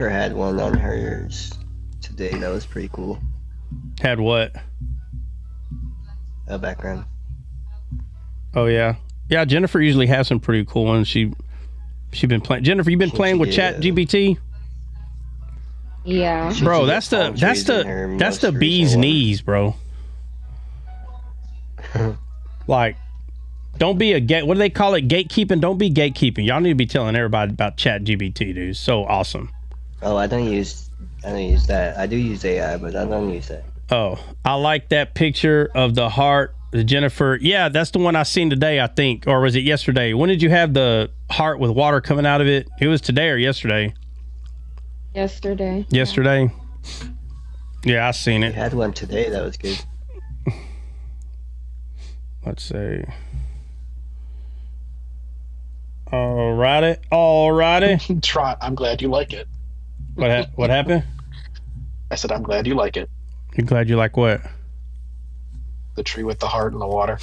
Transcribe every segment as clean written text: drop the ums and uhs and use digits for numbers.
Her had one on hers today. That was pretty cool. Had what? A background. Oh yeah, yeah. Jennifer usually has some pretty cool ones. She been playing. Jennifer, you been playing with ChatGPT? Yeah. Bro, that's the bee's knees, bro. Like, don't be a what do they call it? Gatekeeping. Don't be gatekeeping. Y'all need to be telling everybody about ChatGPT, dude. It's so awesome. Oh, I don't use that. I do use AI, but I don't use that. Oh, I like that picture of the heart, Jennifer. Yeah, that's the one I seen today, I think, or was it yesterday? When did you have the heart with water coming out of it? It was today or yesterday? Yesterday. Yesterday. Yeah, I seen it. I had one today. That was good. Let's see. Alrighty. Trot, I'm glad you like it. What happened? I said, I'm glad you like it. You glad you like what? The tree with the heart and the water.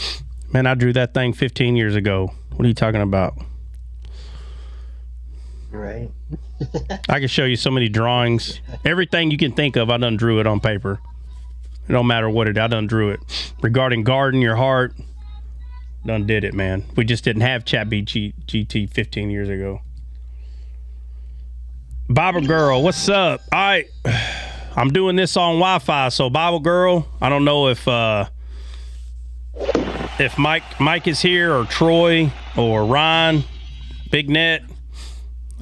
Man, I drew that thing 15 years ago. What are you talking about? Right. I can show you so many drawings. Everything you can think of, I done drew it on paper. It don't matter what I done drew it. Regarding garden, your heart, done did it, man. We just didn't have ChatGPT 15 years ago. Bible Girl, what's up? All right. I'm doing this on Wi-Fi, so Bible Girl, I don't know if Mike is here or Troy or Ryan, Big Net.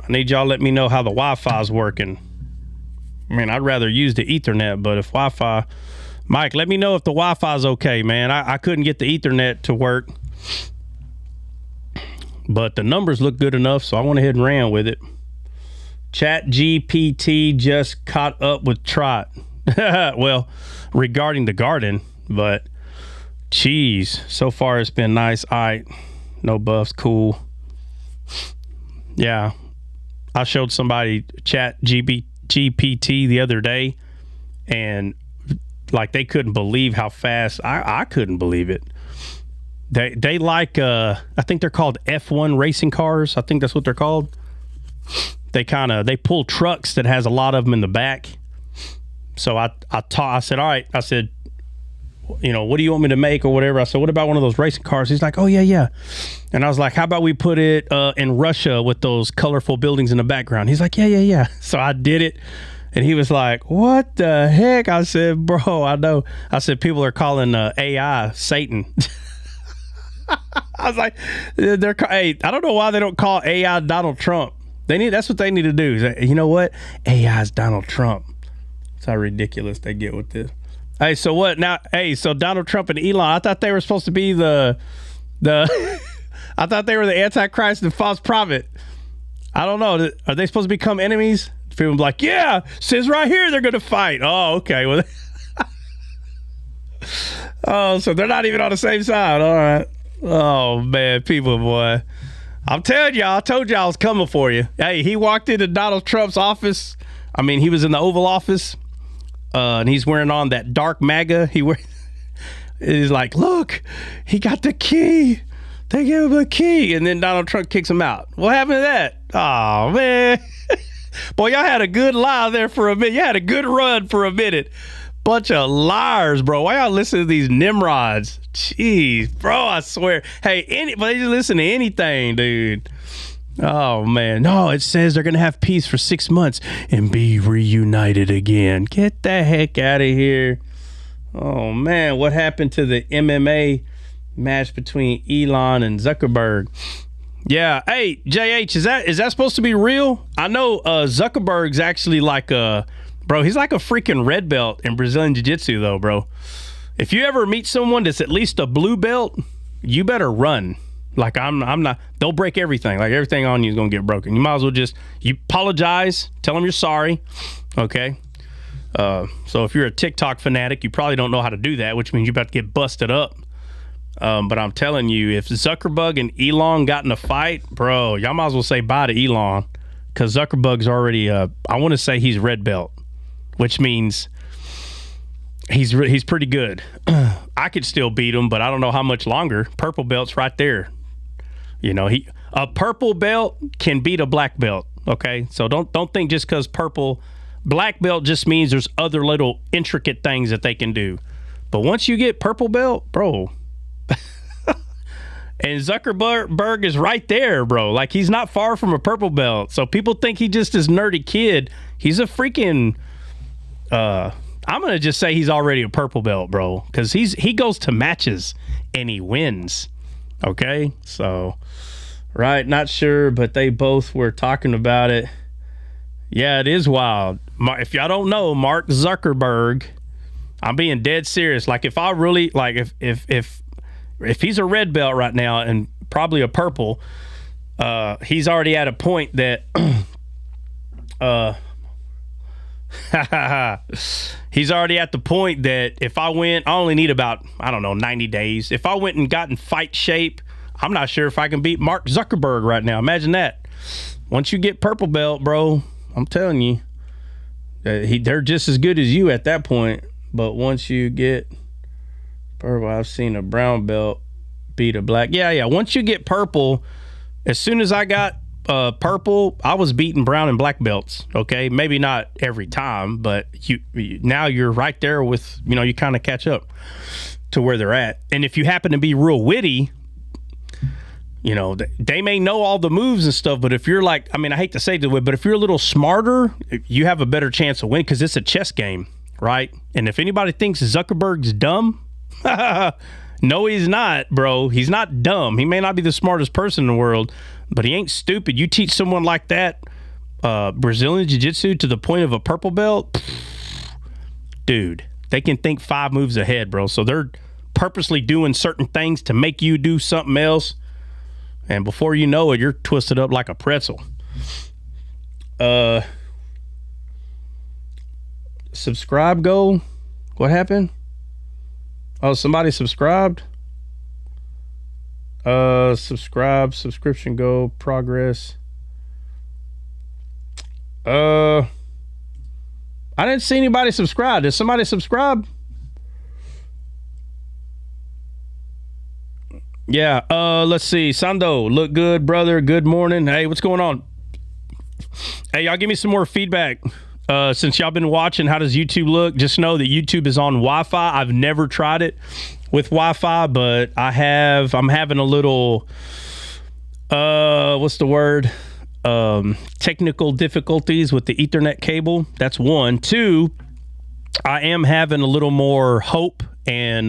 I need y'all to let me know how the Wi-Fi is working. I mean, I'd rather use the Ethernet, but if Wi-Fi... Mike, let me know if the Wi-Fi is okay, man. I couldn't get the Ethernet to work, but the numbers look good enough, so I went ahead and ran with it. ChatGPT just caught up with Trot. Well, regarding the garden, but geez, so far it's been nice. All right, no buffs, cool. Yeah, I showed somebody ChatGPT the other day, and like they couldn't believe how fast. I couldn't believe it. They like I think they're called F1 racing cars. I think that's what they're called. They pull trucks that has a lot of them in the back. So I said, all right. I said, you know, what do you want me to make or whatever? I said, what about one of those racing cars? He's like, oh yeah. And I was like, how about we put it in Russia with those colorful buildings in the background? He's like, yeah. So I did it. And he was like, what the heck? I said, bro, I know. I said, people are calling AI Satan. I was like, hey, I don't know why they don't call AI Donald Trump. That's what they need to do. You know what? AI is Donald Trump. That's how ridiculous they get with this. Hey, so what now? Hey, so Donald Trump and Elon, I thought they were supposed to be the I thought they were the Antichrist and false prophet. I don't know. Are they supposed to become enemies? People be like, yeah, says right here they're going to fight. Oh, okay. Well, oh, so they're not even on the same side. All right. Oh, man, people, boy. I'm telling y'all, I told y'all I was coming for you. Hey, he walked into Donald Trump's office. I mean, he was in the Oval Office, and he's wearing on that dark MAGA. He's like, look, he got the key. They gave him a key. And then Donald Trump kicks him out. What happened to that? Oh, man. Boy, y'all had a good lie there for a minute. You had a good run for a minute. Bunch of liars, bro. Why y'all listen to these Nimrods? Jeez, bro, I swear. Hey, anybody listen to anything, dude. Oh, man. No, it says they're going to have peace for 6 months and be reunited again. Get the heck out of here. Oh, man. What happened to the MMA match between Elon and Zuckerberg? Yeah. Hey, JH, is that supposed to be real? I know Zuckerberg's actually like bro, he's like a freaking red belt in Brazilian Jiu-Jitsu, though, bro. If you ever meet someone that's at least a blue belt, you better run. Like, I'm not, they'll break everything. Like, everything on you is going to get broken. You might as well you apologize, tell them you're sorry, okay? So if you're a TikTok fanatic, you probably don't know how to do that, which means you're about to get busted up. But I'm telling you, if Zuckerberg and Elon got in a fight, bro, y'all might as well say bye to Elon, because Zuckerberg's already, I want to say he's red belt, which means he's pretty good. I could still beat him, but I don't know how much longer. Purple belt's right there. You know, a purple belt can beat a black belt. Okay, so don't think just because purple, black belt just means there's other little intricate things that they can do. But once you get purple belt, bro, and Zuckerberg is right there, bro. Like, he's not far from a purple belt. So people think he just this nerdy kid. He's a freaking. I'm gonna just say he's already a purple belt, bro, because he goes to matches and he wins. Okay, so right, not sure, but they both were talking about it. Yeah, it is wild. If y'all don't know, Mark Zuckerberg, I'm being dead serious. Like, if I really like, if he's a red belt right now and probably a purple, he's already at a point that he's already at the point that if I went, I only need about, I don't know, 90 days. If I went and got in fight shape, I'm not sure if I can beat Mark Zuckerberg right now. Imagine that. Once you get purple belt, bro, I'm telling you, they're just as good as you at that point. But once you get purple, I've seen a brown belt beat a black. Yeah. Once you get purple, as soon as I got purple, I was beating brown and black belts. Okay, maybe not every time, but now you're right there with, you kind of catch up to where they're at. And if you happen to be real witty, they may know all the moves and stuff, but if you're like, I mean, I hate to say it, but if you're a little smarter, you have a better chance of winning because it's a chess game, right? And if anybody thinks Zuckerberg's dumb, no, he's not, bro. He's not dumb. He may not be the smartest person in the world, but he ain't stupid. You teach someone like that Brazilian Jiu-Jitsu to the point of a purple belt, dude, they can think 5 moves ahead, bro. So they're purposely doing certain things to make you do something else. And before you know it, you're twisted up like a pretzel. Subscribe goal? What happened? Oh, somebody subscribed? Subscription goal, progress. I didn't see anybody subscribe. Did somebody subscribe? Yeah, let's see. Sando, look good, brother. Good morning. Hey, what's going on? Hey, y'all give me some more feedback. Since y'all been watching, how does YouTube look? Just know that YouTube is on Wi-Fi. I've never tried it with Wi-Fi, but I'm having a little, what's the word? Technical difficulties with the Ethernet cable. That's 1. 2, I am having a little more hope and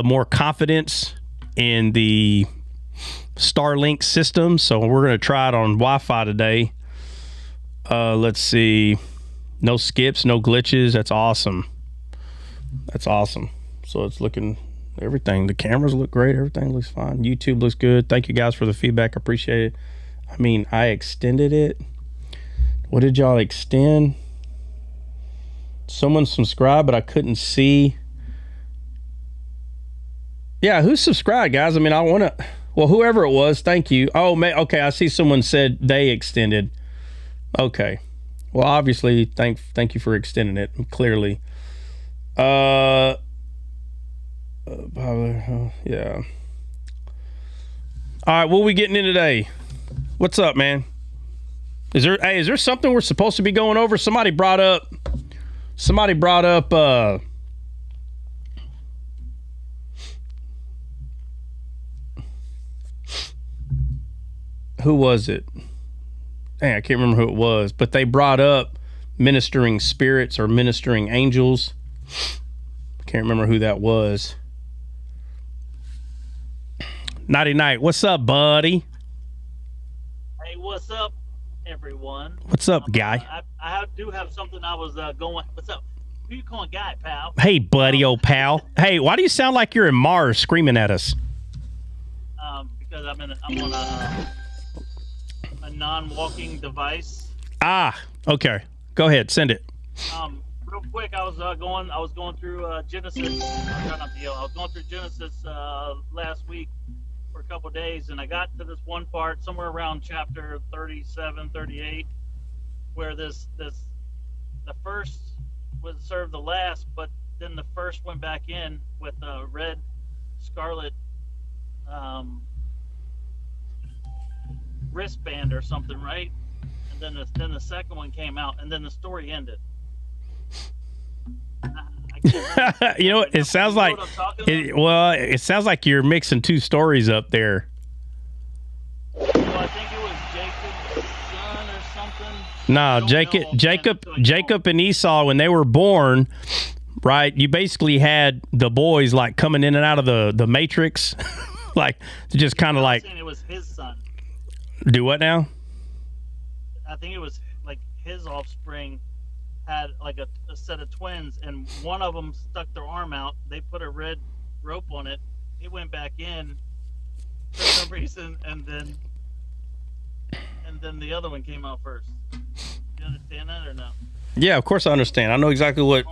more confidence in the Starlink system. So we're going to try it on Wi-Fi today. Let's see. No skips, no glitches. That's awesome. That's awesome. So it's looking, everything. The cameras look great. Everything looks fine. YouTube looks good. Thank you guys for the feedback. I appreciate it. I mean, I extended it. What did y'all extend? Someone subscribed, but I couldn't see. Yeah, who subscribed, guys? I mean, I want to, well, whoever it was, thank you. Oh, okay, I see someone said they extended. Okay. Well, obviously, thank you for extending it, clearly. Yeah. All right, what are we getting in today? What's up, man? Is there something we're supposed to be going over? Somebody brought up who was it? Dang, I can't remember who it was, but they brought up ministering spirits or ministering angels. I can't remember who that was. Nighty night. What's up, buddy? Hey, what's up, everyone? What's up, guy? I do have something I was going. What's up? Who you calling guy, pal? Hey, buddy, old pal. Hey, why do you sound like you're in Mars screaming at us? Because I'm on a non-walking device. Ah, okay. Go ahead, send it. Real quick, I was going through Genesis. I was going through Genesis last week for a couple days, and I got to this one part somewhere around chapter 37, 38, where the first would serve the last, but then the first went back in with wristband or something, right? And then the second one came out, and then the story ended. I can't remember. You know, Right now. it sounds You know like what I'm talking about? it sounds like you're mixing two stories up there. Well, I think it was Jacob's son or something. No, I don't know. Jacob and Esau, when they were born, right? You basically had the boys like coming in and out of the matrix, like just kind of like. It was his son. Do what now? I think it was like his offspring had like a set of twins, and one of them stuck their arm out. They put a red rope on it. It went back in for some reason, and then the other one came out first. You understand that or no? Yeah, of course I understand. I know exactly what.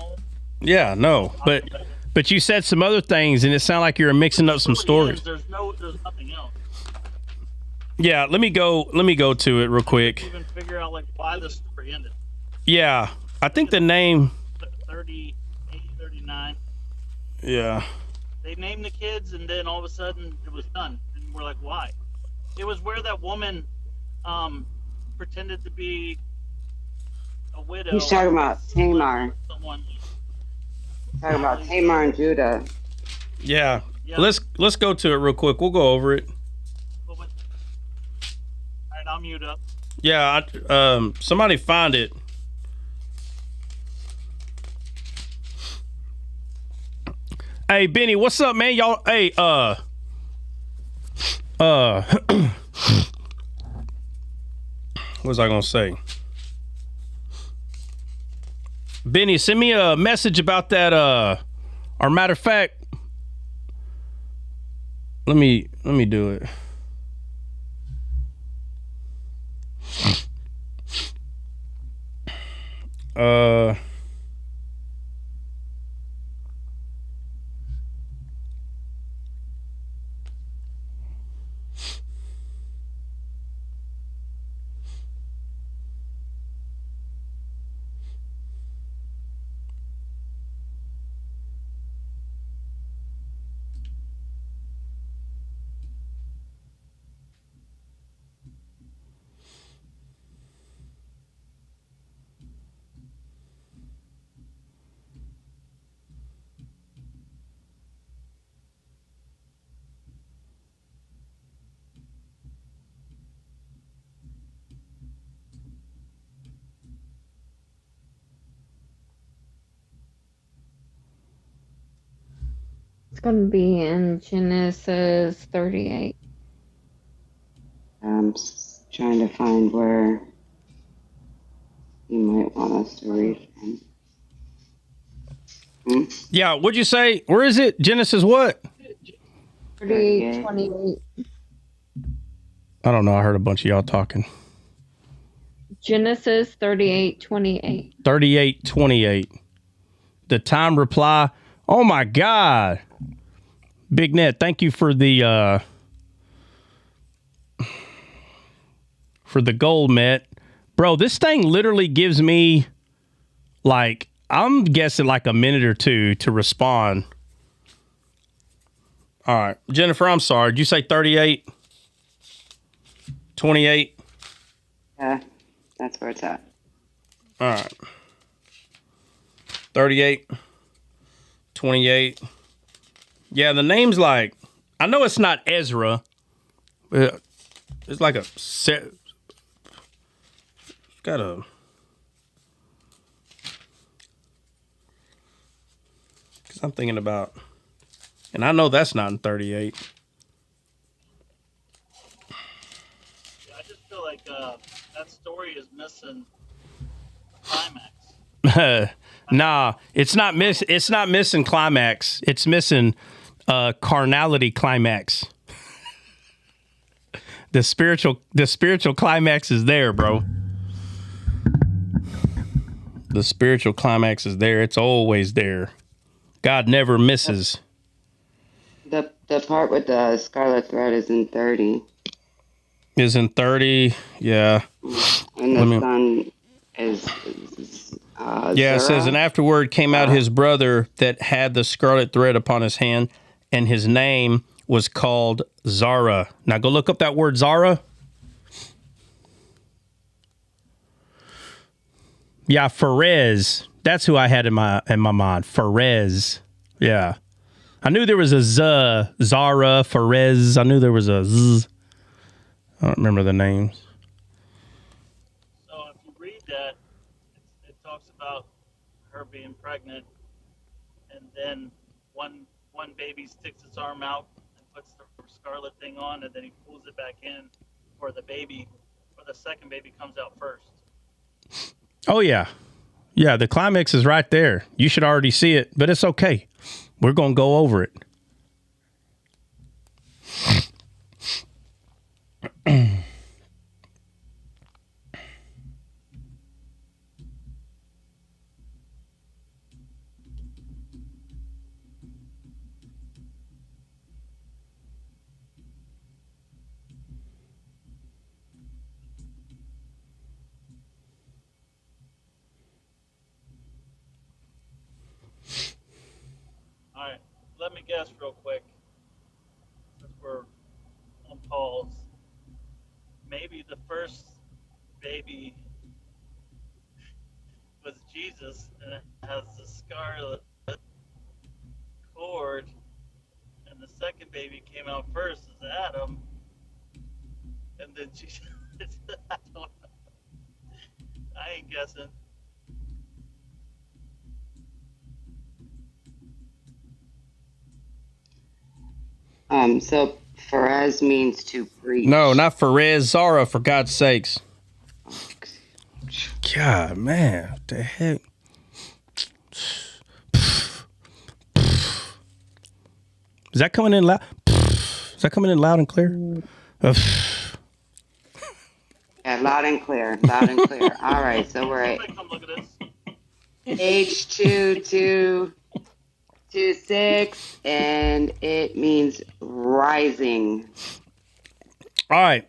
Yeah, no, but you said some other things, and it sounded like you were mixing up some stories. There's nothing else. Yeah, let me go to it real quick. Even figure out like why the story ended. Yeah, I think the name. 38, 39. Yeah. They named the kids, and then all of a sudden it was done, and we're like, why? It was where that woman pretended to be a widow. He's talking about Tamar. Someone. Talking about Tamar and Judah. Yeah. Let's go to it real quick. We'll go over it. All right, I'll mute up. Yeah, somebody find it. Hey, Benny, what's up, man? Y'all, hey, what was I gonna say? Benny, send me a message about that, or matter of fact, let me do it. It's going to be in Genesis 38. I'm trying to find where you might want us to read from. Yeah, what'd you say? Where is it? Genesis what? 38, 28. I don't know. I heard a bunch of y'all talking. Genesis 38, 28. 38, 28. The time reply. Oh my God. Big Net, thank you for the gold, Met. Bro, this thing literally gives me like, I'm guessing like a minute or two to respond. All right. Jennifer, I'm sorry. Did you say 38? 28? Yeah, that's where it's at. All right. 38. 28. Yeah, the name's like, I know it's not Ezra, but it's like a set. It's got a. Because I'm thinking about, and I know that's not in 38. Yeah, I just feel like that story is missing climax. Nah, it's not missing climax. It's missing carnality climax. The spiritual climax is there, bro. The spiritual climax is there. It's always there. God never misses. The part with the scarlet thread is in 30. Is in 30, yeah. And the son is yeah, it Zerah. says, and afterward came out his brother that had the scarlet thread upon his hand, and his name was called Zara. Now go look up that word Zara. Yeah, Perez. That's who I had in my mind. Perez. Yeah. I knew there was a Z. Zara, Perez. I knew there was a Z. I don't remember the names. So if you read that, it talks about her being pregnant, and then one baby sticks its arm out and puts the Scarlet thing on, and then he pulls it back in for the baby, or the second baby comes out first. Oh, yeah. Yeah, the climax is right there. You should already see it, but it's okay. We're going to go over it. All right, let me guess real quick, since we're on pause. Maybe the first baby was Jesus, and it has the scarlet cord, and the second baby came out first as Adam, and then Jesus. I don't know. I ain't guessing. So Perez means to breach. No, not Perez. Zara, for God's sakes. God, man. What the heck? Is that coming in loud? Is that coming in loud and clear? Yeah, loud and clear. Loud and clear. All right, so we're at Come look at this. H2226, and it means rising. All right.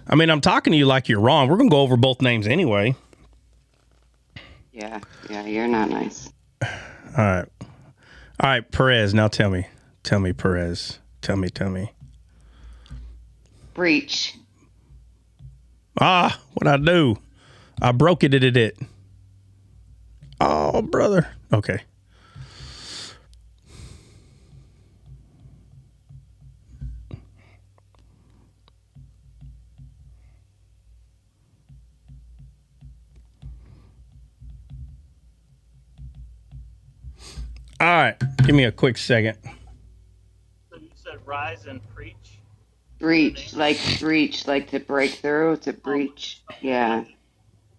I mean, I'm talking to you like you're wrong. We're going to go over both names anyway. Yeah, you're not nice. All right. All right, Perez. Now tell me, Perez. Tell me. Breach. What'd I do? I broke it at it. Oh, brother. Okay. All right. Give me a quick second. So you said rise and preach? Breach, like to break through, to breach. Yeah.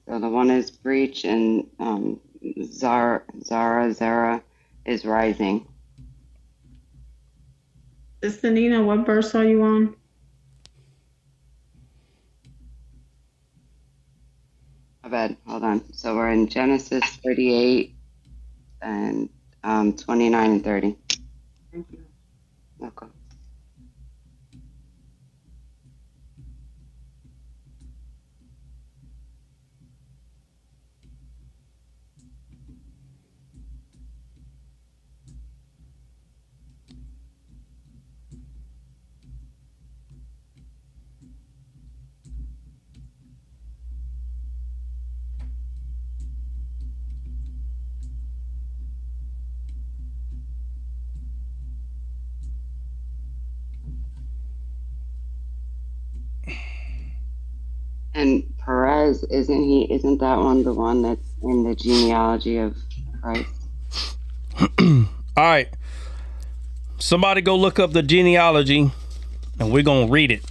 So the one is breach, and Zara is rising. Sister Nina, what verse are you on? My bad. Hold on. So we're in Genesis 38 and 29 and 30. Thank you. Okay. And Perez, isn't that one the one that's in the genealogy of Christ? All right. Somebody go look up the genealogy and we're going to read it.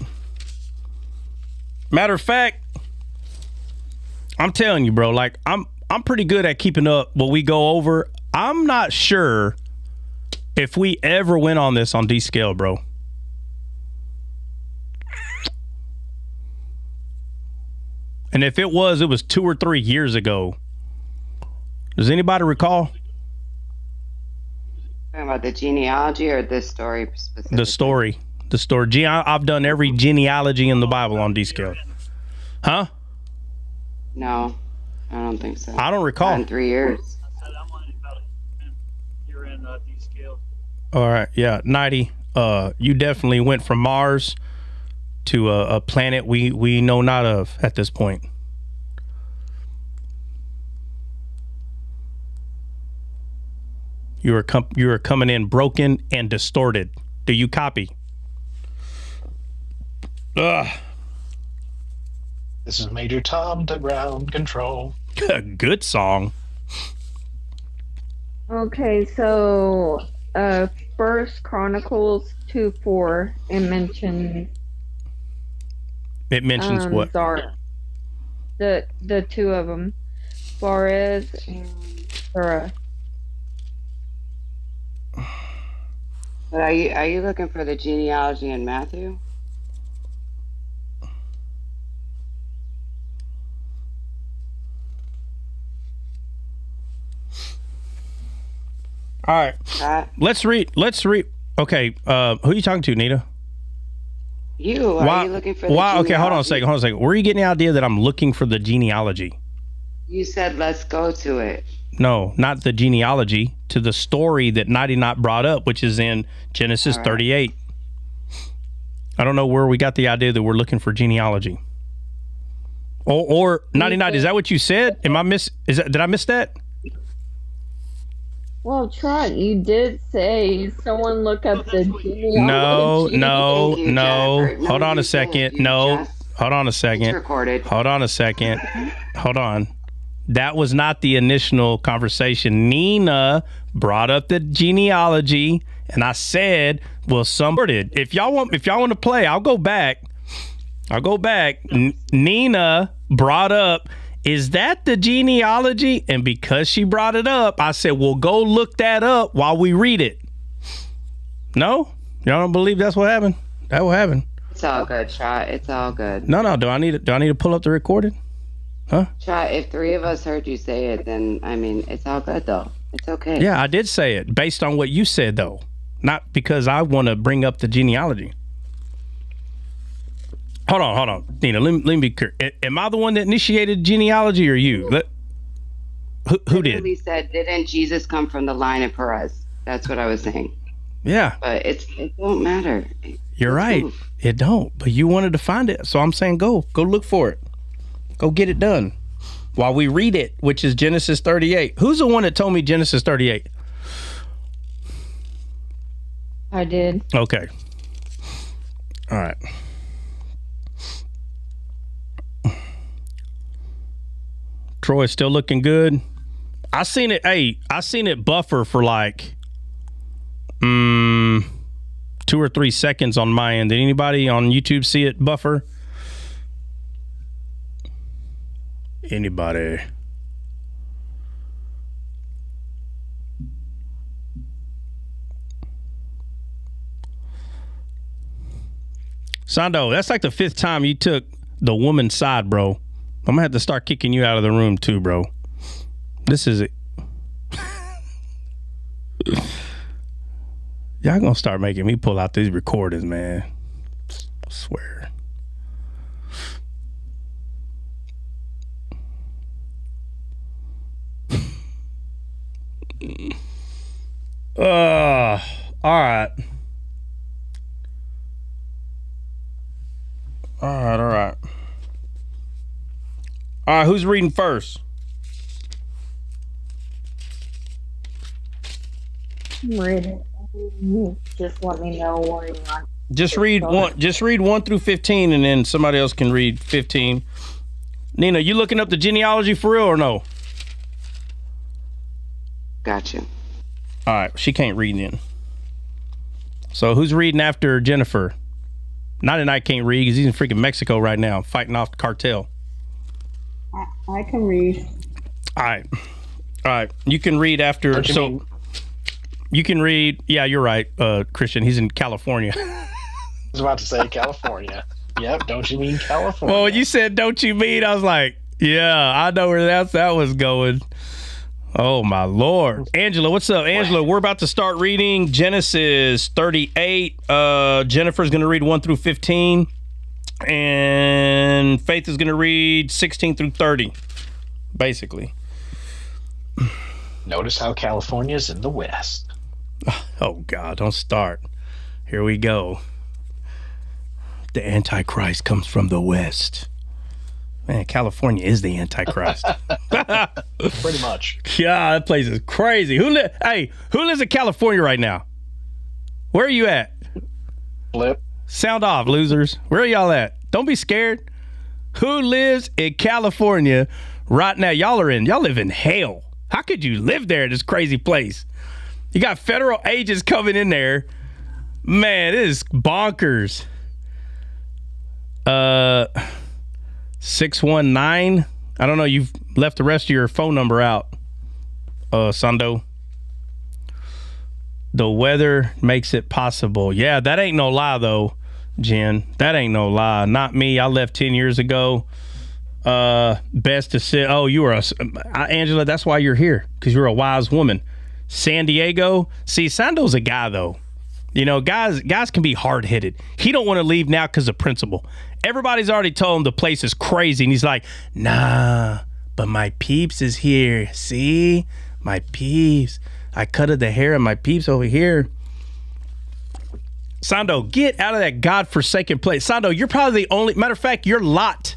Matter of fact, I'm telling you, bro, like I'm pretty good at keeping up what we go over. I'm not sure if we ever went on this on D-Scale, bro. And if it was 2 or 3 years ago. Does anybody recall? Talking about the genealogy or this story specifically? The story. I've done every genealogy in the Bible on D-Scale. Huh? No, I don't think so. I don't recall. Not in 3 years. I said I'm only about a year in D-Scale. All right. Yeah. 90. You definitely went from Mars to a planet we know not of at this point. You are coming in broken and distorted. Do you copy? Ugh. This is Major Tom to ground control. Good song. Okay, so First Chronicles 2:4, it mentions what? Zara. The two of them, Flores and Zara. But are you looking for the genealogy in Matthew? All right. Let's read. Okay. Who are you talking to, Nita? You. Are you looking for the Why? genealogy? Okay, hold on a second. Where are you getting the idea that I'm looking for the genealogy? You said let's go to it. No, not the genealogy, to the story that 99 brought up, which is in Genesis 38. I don't know where we got the idea that we're looking for genealogy. Or 99, is that what you said? Did I miss that? Well, Trot, you did say someone look up the genealogy. No. Jennifer. Hold on a You second. did. No. Hold on a It's second. recorded. Hold on a second. Hold on. That was not the initial conversation. Nina brought up the genealogy, and I said, "Well, if y'all want to play, I'll go back. Nina brought up, is that the genealogy? And because she brought it up, I said, well, go look that up while we read it. No, y'all don't believe that's what happened? That what happened? It's all good, Trot. It's all good. No. Do I need to pull up the recording? Huh? Trot, if three of us heard you say it, then I mean, it's all good though. It's okay. Yeah, I did say it based on what you said, though, not because I want to bring up the genealogy. Hold on, Nina. Let me be clear. Am I the one that initiated genealogy, or you? Who did? He said, "Didn't Jesus come from the line of Perez?" That's what I was saying. Yeah, but it won't matter. You're right. Move. It don't. But you wanted to find it, so I'm saying go look for it. Go get it done while we read it, which is Genesis 38. Who's the one that told me Genesis 38? I did. Okay. All right. Troy's still looking good. I seen it buffer for like 2 or 3 seconds on my end. Did anybody on YouTube see it buffer? Anybody? Sando, that's like the 5th time you took the woman's side, bro. I'm gonna have to start kicking you out of the room too, bro. This is it. Y'all gonna start making me pull out these recordings, man. I swear. All right. All right, who's reading first? I'm reading. Just let me know where you want. Just read 1 through 15, and then somebody else can read 15. Nina, you looking up the genealogy for real or no? Gotcha. All right, she can't read then. So who's reading after Jennifer? 99 can't read because he's in freaking Mexico right now fighting off the cartel. I can read. All right. You can read after. You can read. Yeah, you're right, Christian. He's in California. I was about to say California. Yep. Don't you mean California? Well, you said, "Don't you mean?" I was like, "Yeah, I know where that was going." Oh my Lord, Angela, what's up, Angela? We're about to start reading Genesis 38. Jennifer's going to read 1 through 15, and Faith is going to read 16 through 30, basically. Notice how California's in the West. Oh God, don't start. Here we go. The Antichrist comes from the West. Man, California is the Antichrist. Pretty much. God, that place is crazy. Who lives in California right now? Where are you at? Flip. Sound off, losers. Where are y'all at? Don't be scared. Who lives in California right now? Y'all live in hell. How could you live there in this crazy place? You got federal agents coming in there. Man, it is bonkers. 619. I don't know. You've left the rest of your phone number out, Sando. The weather makes it possible. Yeah, that ain't no lie, though, Jen. That ain't no lie. Not me. I left 10 years ago. Best to say, oh, you are Angela, that's why you're here, because you're a wise woman. San Diego. See, Sando's a guy, though. You know, guys can be hard-headed. He don't want to leave now because of principle. Everybody's already told him the place is crazy, and he's like, nah, but my peeps is here. See? My peeps. I cutted the hair of my peeps over here. Sando, get out of that godforsaken place. Sando, you're probably the only, matter of fact, you're Lot.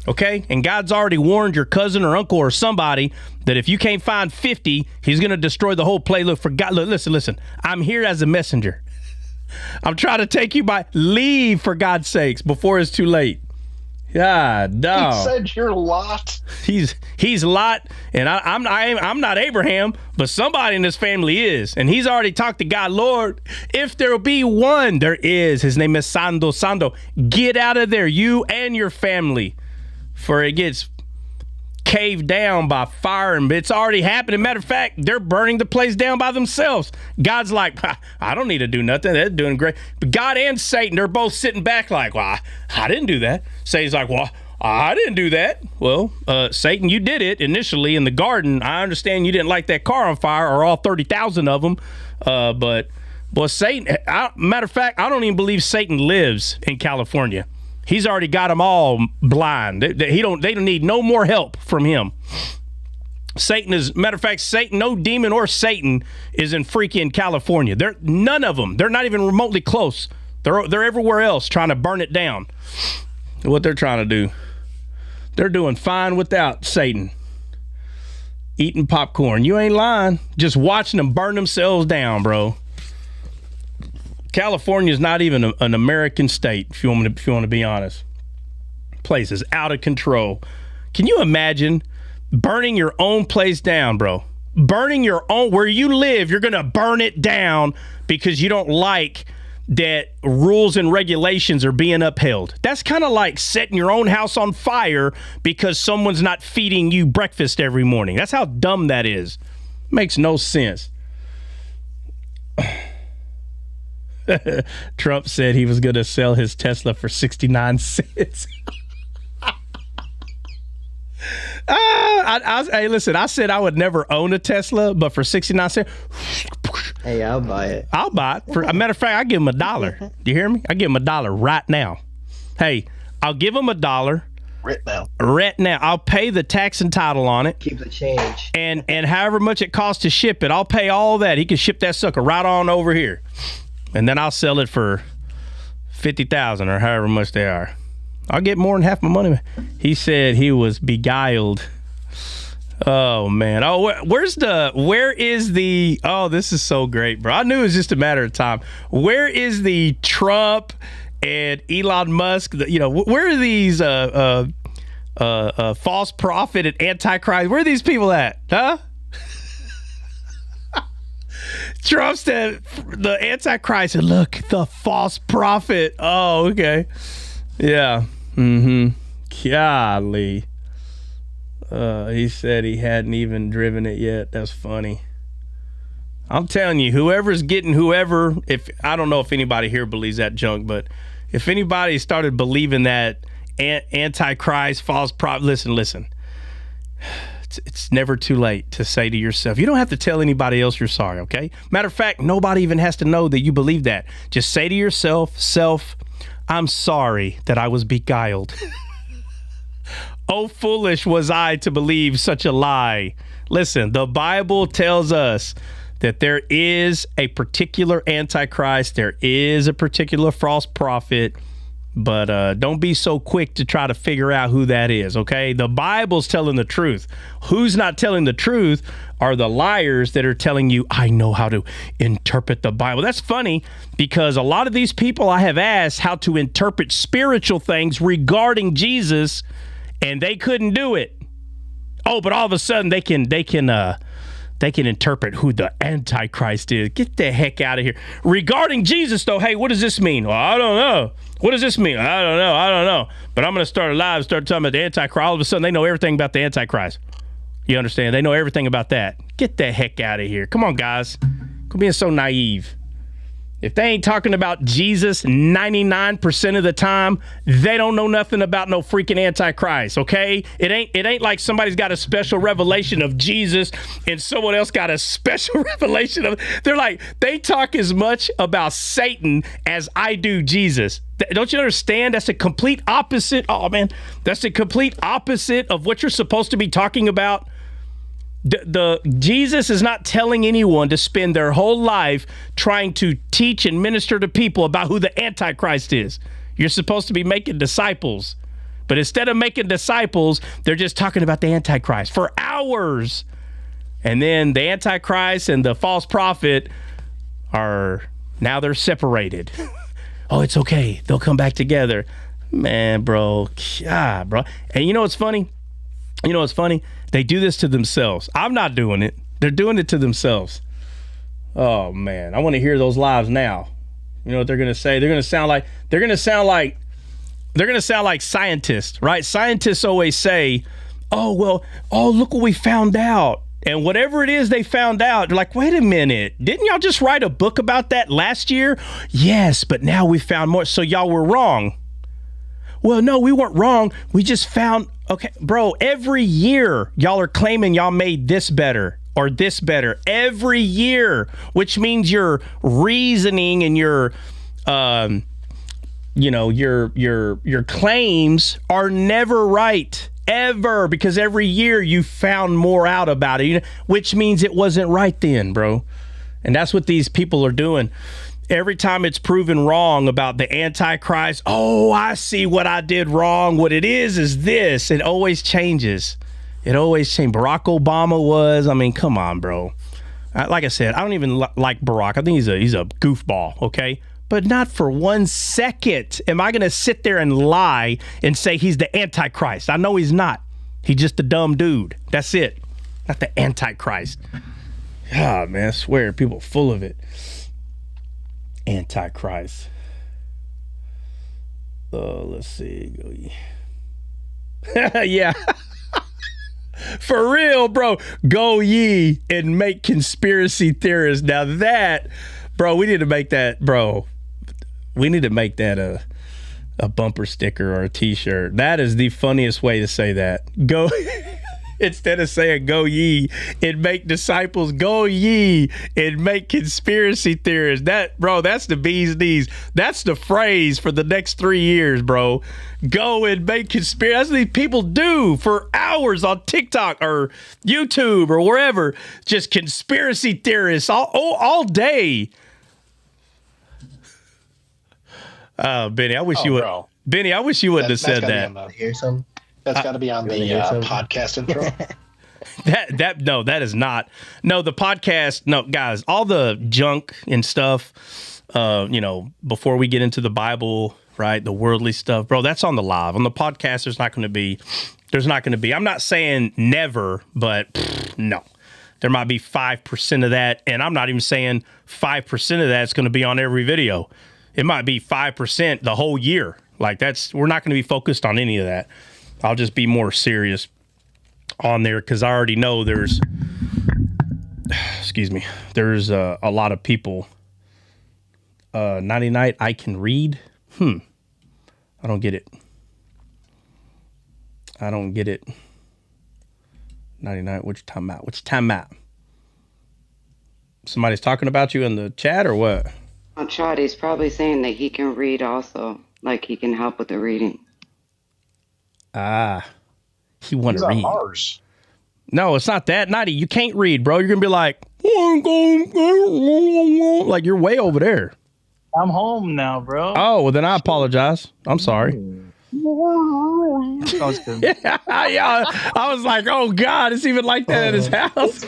Okay? And God's already warned your cousin or uncle or somebody that if you can't find 50, he's going to destroy the whole play. Look, for God, look, listen. I'm here as a messenger. I'm trying to take you by leave, for God's sakes, before it's too late. God, no. He said you're Lot. He's Lot, and I'm not Abraham, but somebody in this family is. And he's already talked to God. Lord, if there'll be one, there is. His name is Sando. Sando, get out of there, you and your family, for it gets caved down by fire, and it's already happening. Matter of fact, they're burning the place down by themselves. God's like, I don't need to do nothing. They're doing great. But God and Satan, they're both sitting back like, well, I didn't do that. Satan's like, well, I didn't do that. Well, Satan, you did it initially in the garden. I understand you didn't light that car on fire, or all 30,000 of them. But Satan, matter of fact, I don't even believe Satan lives in California. He's already got them all blind. They don't need no more help from him. Matter of fact, Satan, no demon or Satan is in freaking California. None of them. They're not even remotely close. They're everywhere else trying to burn it down. What they're trying to do. They're doing fine without Satan. Eating popcorn. You ain't lying. Just watching them burn themselves down, bro. California is not even an American state, if you want to be honest. Place is out of control. Can you imagine burning your own place down, bro? Burning your own, where you live, you're going to burn it down because you don't like that rules and regulations are being upheld. That's kind of like setting your own house on fire because someone's not feeding you breakfast every morning. That's how dumb that is. Makes no sense. Trump said he was going to sell his Tesla for 69 cents. Hey, listen, I said I would never own a Tesla, but for 69 cents, hey, I'll buy it. I'll buy it. For a matter of fact, I give him $1. Do you hear me? I give him $1 right now. Hey, I'll give him $1 right now. I'll pay the tax and title on it. Keep the change. And however much it costs to ship it, I'll pay all that. He can ship that sucker right on over here. And then I'll sell it for $50,000 or however much they are. I'll get more than half my money. He said he was beguiled. Oh, man. Oh, where is the, oh, this is so great, bro. I knew it was just a matter of time. Where is the Trump and Elon Musk, where are these false prophet and antichrist? Where are these people at? Huh? Trump said the Antichrist said, look, the false prophet. Oh, okay. Yeah. Golly. He said he hadn't even driven it yet. That's funny. I'm telling you, whoever's getting whoever, I don't know if anybody here believes that junk, but if anybody started believing that Antichrist, false prophet, listen. It's never too late to say to yourself, you don't have to tell anybody else you're sorry, okay? Matter of fact, nobody even has to know that you believe that. Just say to yourself, I'm sorry that I was beguiled. Oh, foolish was I to believe such a lie. Listen, the Bible tells us that there is a particular Antichrist, there is a particular false prophet. But don't be so quick to try to figure out who that is, okay? The Bible's telling the truth. Who's not telling the truth are the liars that are telling you, I know how to interpret the Bible. That's funny because a lot of these people I have asked how to interpret spiritual things regarding Jesus, and they couldn't do it. Oh, but all of a sudden they can interpret who the Antichrist is. Get the heck out of here. Regarding Jesus, though, hey, what does this mean? Well, I don't know. What does this mean? I don't know. But I'm going to start a live, start talking about the Antichrist. All of a sudden, they know everything about the Antichrist. You understand? They know everything about that. Get the heck out of here. Come on, guys. Quit being so naive. If they ain't talking about Jesus 99% of the time, they don't know nothing about no freaking Antichrist, okay? It ain't like somebody's got a special revelation of Jesus and someone else got a special revelation of... They talk as much about Satan as I do Jesus. Don't you understand? That's a complete opposite. Oh, man. That's the complete opposite of what you're supposed to be talking about. The Jesus is not telling anyone to spend their whole life trying to teach and minister to people about who the Antichrist is. You're supposed to be making disciples. But instead of making disciples, they're just talking about the Antichrist for hours. And then the Antichrist and the false prophet they're separated. Oh, it's okay. They'll come back together. Man, bro. God, bro. And you know what's funny? They do this to themselves. I'm not doing it. They're doing it to themselves. Oh man, I want to hear those lives now. You know what they're going to say? They're going to sound like scientists, right? Scientists always say, "Oh, look what we found out." And whatever it is they found out, they're like, "Wait a minute. Didn't y'all just write a book about that last year?" "Yes, but now we found more." "So y'all were wrong." "Well, no, we weren't wrong. We just found..." Okay, bro, every year y'all are claiming y'all made this better or this better. Every year, which means your reasoning and your claims are never right. Ever. Because every year you found more out about it, which means it wasn't right then, bro. And that's what these people are doing. Every time it's proven wrong about the Antichrist, oh, I see what I did wrong. What it is this. It always changes. It always changes. Barack Obama was, come on, bro. Like I said, I don't even like Barack. I think he's a goofball, okay? But not for 1 second am I going to sit there and lie and say he's the Antichrist. I know he's not. He's just a dumb dude. That's it. Not the Antichrist. Ah, man, I swear, people are full of it. Antichrist. Let's see. Yeah. For real, bro. Go ye and make conspiracy theorists. Now that, bro, we need to make that, bro. We need to make that a bumper sticker or a t-shirt. That is the funniest way to say that. Go... Instead of saying go ye and make disciples, go ye and make conspiracy theorists. That, bro, that's the bee's knees. That's the phrase for the next 3 years, bro. Go and make conspiracy. That's what these people do for hours on TikTok or YouTube or wherever. Just conspiracy theorists all day. Oh, Benny, I wish you would. Bro. Benny, I wish you wouldn't have said that. Hear some? That's got to be on the podcast intro. That is not. No, the podcast. No, guys, all the junk and stuff. Before we get into the Bible, right? The worldly stuff, bro. That's on the live. On the podcast, there's not going to be. I'm not saying never, but no. There might be 5% of that, and I'm not even saying 5% of that's going to be on every video. It might be 5% the whole year. Like we're not going to be focused on any of that. I'll just be more serious on there because I already know there's a lot of people. 99, I can read. I don't get it. 99, which time out? Somebody's talking about you in the chat or what? I'll try. He's probably saying that he can read also, like he can help with the reading. He want to read. Mars. No, it's not that. 90, you can't read, bro. You're going to be like you're way over there. I'm home now, bro. Oh, well, then I apologize. I'm sorry. That was good. Yeah, I was like, oh God, it's even like that at his house.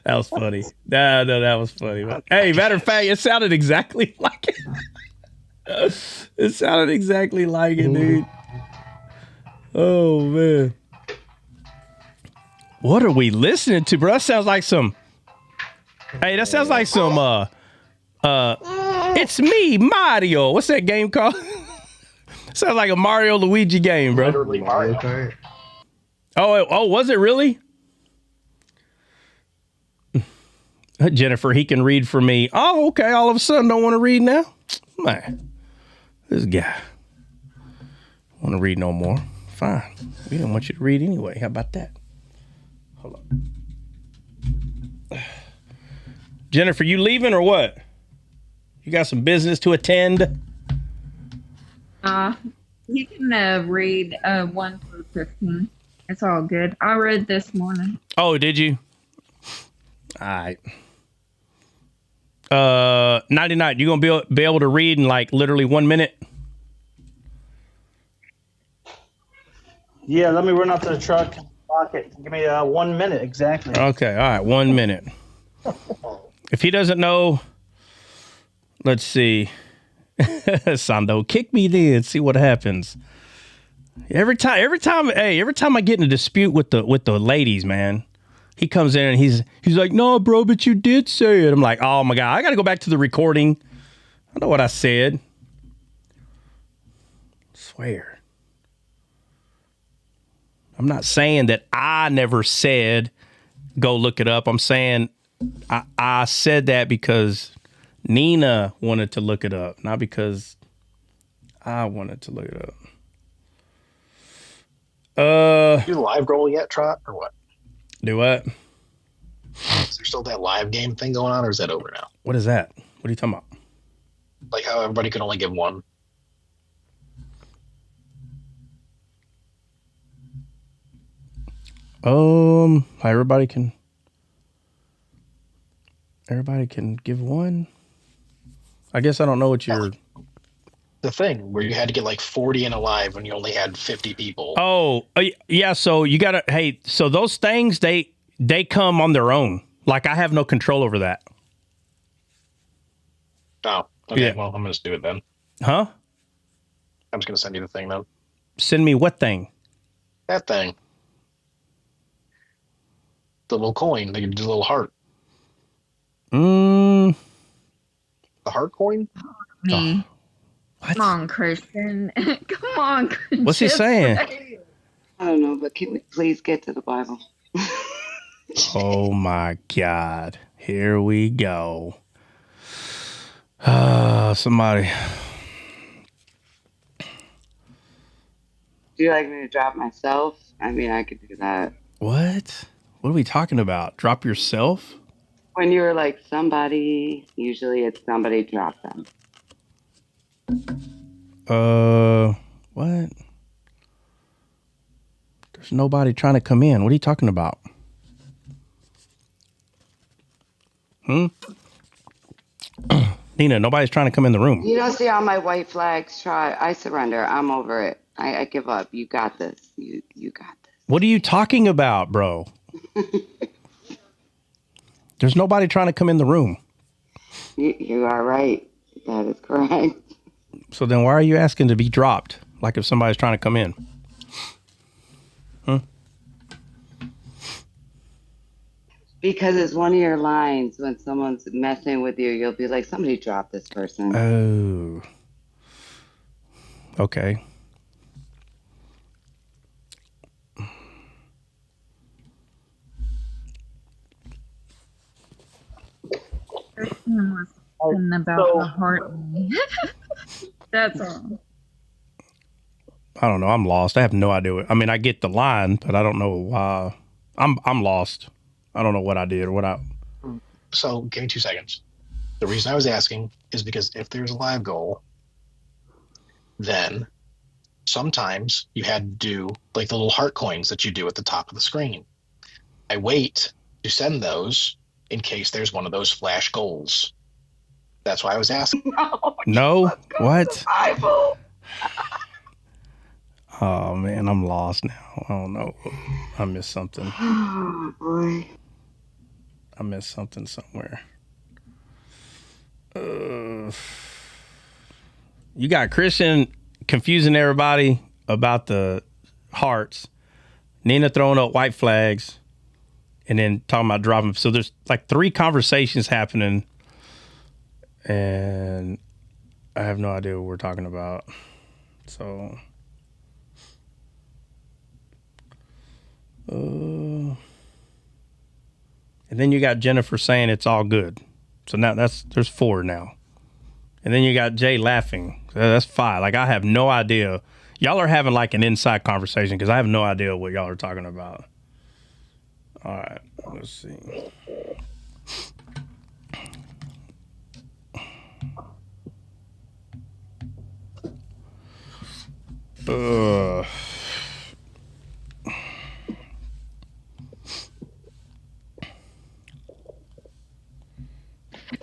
That was funny. No, that was funny. But, hey, matter of fact, it sounded exactly like it. It sounded exactly like it, dude. Oh man, what are we listening to, bro? That sounds like some. Hey, that sounds like some. It's me, Mario. What's that game called? Sounds like a Mario Luigi game, bro. Literally Mario Kart. Oh, was it really? Jennifer, he can read for me. Oh, okay. All of a sudden, don't want to read now? Man, this guy want to read no more. Fine. We didn't want you to read anyway. How about that? Hold on. Jennifer, you leaving or what? You got some business to attend? You can read 1 through 15. It's all good. I read this morning. Oh, did you? All right. 99. You gonna be able to read in like literally 1 minute? Yeah, let me run out to the truck and lock it. Give me 1 minute exactly. Okay, all right, 1 minute. If he doesn't know, let's see. Sando, kick me then, see what happens. Every time I get in a dispute with the ladies, man, he comes in and he's like, no, bro, but you did say it. I'm like, oh my God, I gotta go back to the recording. I know what I said. I swear. I'm not saying that I never said go look it up. I'm saying I said that because Nina wanted to look it up, not because I wanted to look it up. Do the live goal yet, Trot, or what? Do what? Is there still that live game thing going on, or is that over now? What is that? What are you talking about? Like how everybody can only give one. Everybody can give one. I guess I don't know what you're. The thing where you had to get like 40 in a live when you only had 50 people. Oh, yeah. So you gotta. Hey, so those things they come on their own. Like I have no control over that. Oh, okay. Yeah. Well, I'm gonna just do it then. Huh? I'm just gonna send you the thing then. Send me what thing? That thing. The little coin. The little heart. The heart coin? Me. What? Come on, Christian. Come on, Christian. What's he saying? I don't know, but can we please get to the Bible? Oh my God. Here we go. Somebody. Do you like me to drop myself? I mean, I could do that. What? What are we talking about? Drop yourself? When you were like somebody, usually it's somebody drop them. What? There's nobody trying to come in. What are you talking about? Nina, nobody's trying to come in the room. You don't see all my white flags. Try. I surrender. I'm over it. I give up. You got this. You got this. What are you talking about, bro? There's nobody trying to come in the room. You are right. That is correct. So then why are you asking to be dropped? Like if somebody's trying to come in? Because it's one of your lines when someone's messing with you, you'll be like, somebody drop this person. Oh. Okay. Christian was talking about the heart. That's all. I don't know. I'm lost. I have no idea. I mean, I get the line, but I don't know why. I'm lost. I don't know what I did or what I. So give me 2 seconds. The reason I was asking is because if there's a live goal, then sometimes you had to do like the little heart coins that you do at the top of the screen. I wait to send those in case there's one of those flash goals. That's why I was asking. No? What? The Bible. Oh, man, I'm lost now. I don't know. I missed something. Oh, boy. I missed something somewhere. You got Christian confusing everybody about the hearts. Nina throwing up white flags. And then talking about dropping. So there's like 3 conversations happening. And I have no idea what we're talking about. So... and then you got Jennifer saying it's all good. So now there's 4 now. And then you got Jay laughing. That's 5. Like, I have no idea. Y'all are having like an inside conversation because I have no idea what y'all are talking about. All right, let's see.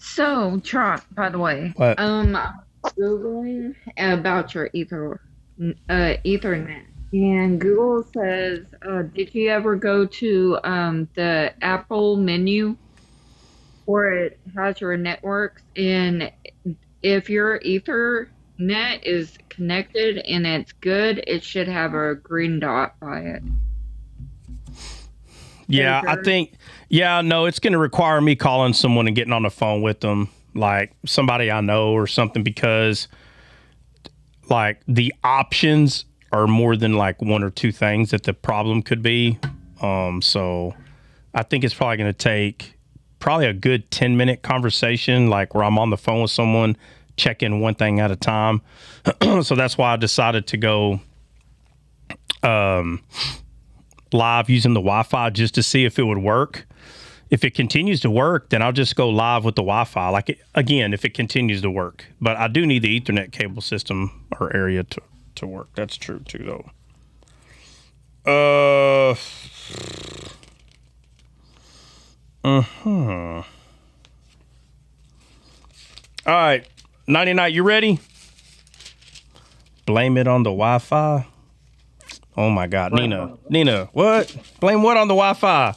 So, Trot, by the way, What? Googling about your Ethernet, and Google says, did you ever go to the Apple menu where it has your networks? And if your Ethernet is connected and it's good, it should have a green dot by it. Yeah, I think, no, it's going to require me calling someone and getting on the phone with them, like somebody I know or something, because like the options are more than like 1 or 2 things that the problem could be. So I think it's probably going to take probably a good 10-minute conversation, like where I'm on the phone with someone, checking one thing at a time. So that's why I decided to go live using the Wi-Fi just to see if it would work. If it continues to work, then I'll just go live with the Wi-Fi. Like, again, if it continues to work. But I do need the Ethernet cable system or area to work. That's true, too, though. All right. 99, you ready? Blame it on the Wi-Fi. Oh, my God. Nina, what? Blame what on the Wi-Fi?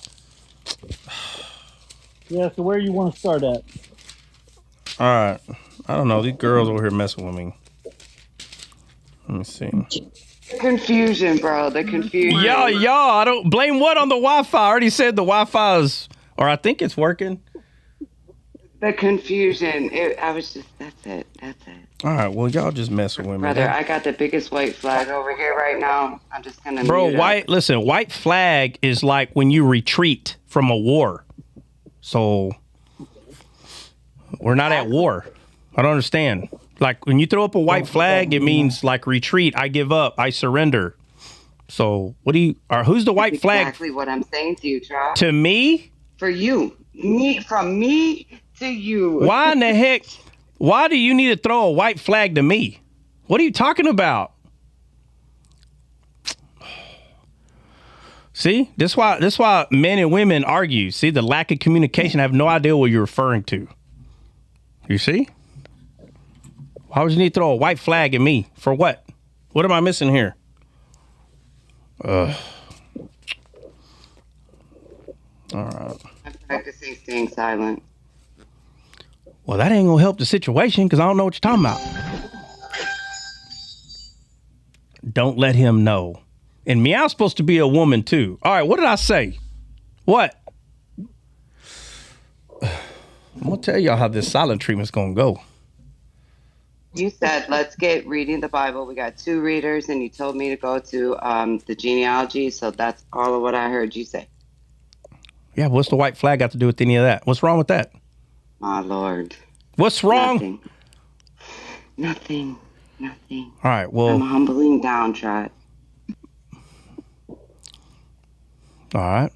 Yeah, so where you want to start at? All right. I don't know. These girls over here messing with me. Let me see. The confusion, bro. The confusion. Y'all, I don't blame what on the Wi-Fi. I already said the Wi-Fi is, or I think it's working. The confusion. That's it. All right. Well, y'all just messing with me. Brother, I got the biggest white flag over here right now. I'm just going to white flag is like when you retreat from a war. So we're not at war. I don't understand. Like when you throw up a white flag, it means like retreat. I give up. I surrender. So who's the white flag? Exactly what I'm saying to you, Charles. To me? For you. From me to you. Why in the heck? Why do you need to throw a white flag to me? What are you talking about? See, this why men and women argue. See, the lack of communication. I have no idea what you're referring to. You see? Why would you need to throw a white flag at me? For what? What am I missing here? All right. I'm practicing staying silent. Well, that ain't gonna help the situation because I don't know what you're talking about. Don't let him know. And Meow's supposed to be a woman too. All right, what did I say? What? I'm gonna tell y'all how this silent treatment's gonna go. You said, let's get reading the Bible. We got 2 readers, and you told me to go to the genealogy, so that's all of what I heard you say. Yeah, what's the white flag got to do with any of that? What's wrong with that? My Lord. What's wrong? Nothing. All right, well. I'm humbling down, Trot. All right.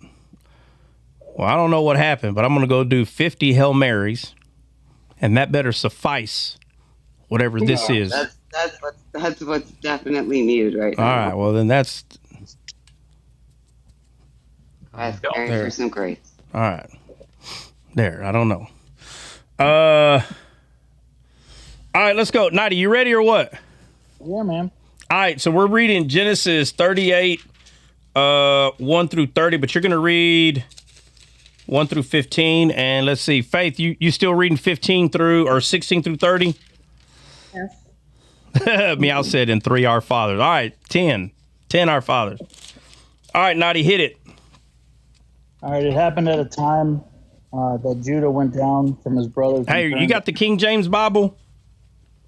Well, I don't know what happened, but I'm going to go do 50 Hail Marys, and that better suffice whatever this is. That's what's definitely needed right now. All right, well, then that's... Ask Gary for some grace. All right. There, I don't know. All All right, let's go. Nighty, you ready or what? Yeah, man. All right, so we're reading Genesis 38, 1 through 30, but you're going to read 1 through 15. And let's see, Faith, you still reading 15 through or 16 through 30? Yes. Meow said in 3 Our Fathers. All right, 10 Our Fathers. All right, Nighty, hit it. All right, it happened at a time that Judah went down from his brothers. Hey, you got the King James Bible?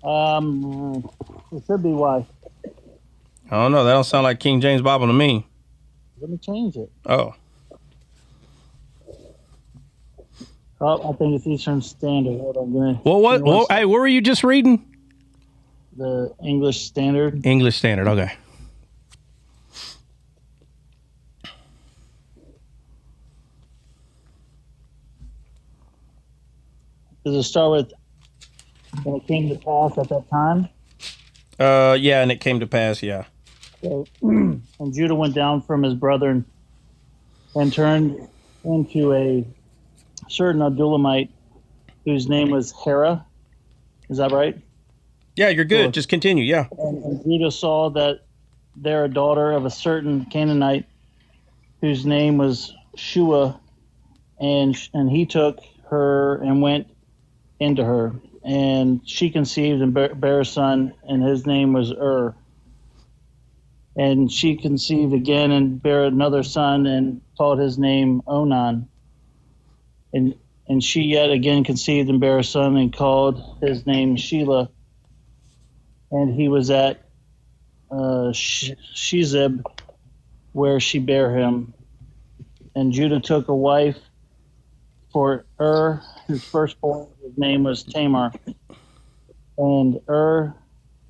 It should be why. I don't know. That don't sound like King James Bible to me. Let me change it. Oh. Oh, I think it's Eastern Standard. Hold on, Hey, what were you just reading? The English Standard. English Standard, okay. Does it start with, and it came to pass at that time? Yeah, and it came to pass, yeah. So, and Judah went down from his brethren and turned into a certain Adullamite whose name was Hera. Is that right? Yeah, you're good. Sure. Just continue, yeah. And Judah saw that there a daughter of a certain Canaanite whose name was Shua, and he took her and went into her. And she conceived and bare a son, and his name was And she conceived again and bare another son, and called his name Onan. And she yet again conceived and bare a son, and called his name Shelah. And he was at Shezib, where she bare him. And Judah took a wife for his firstborn. His name was Tamar. And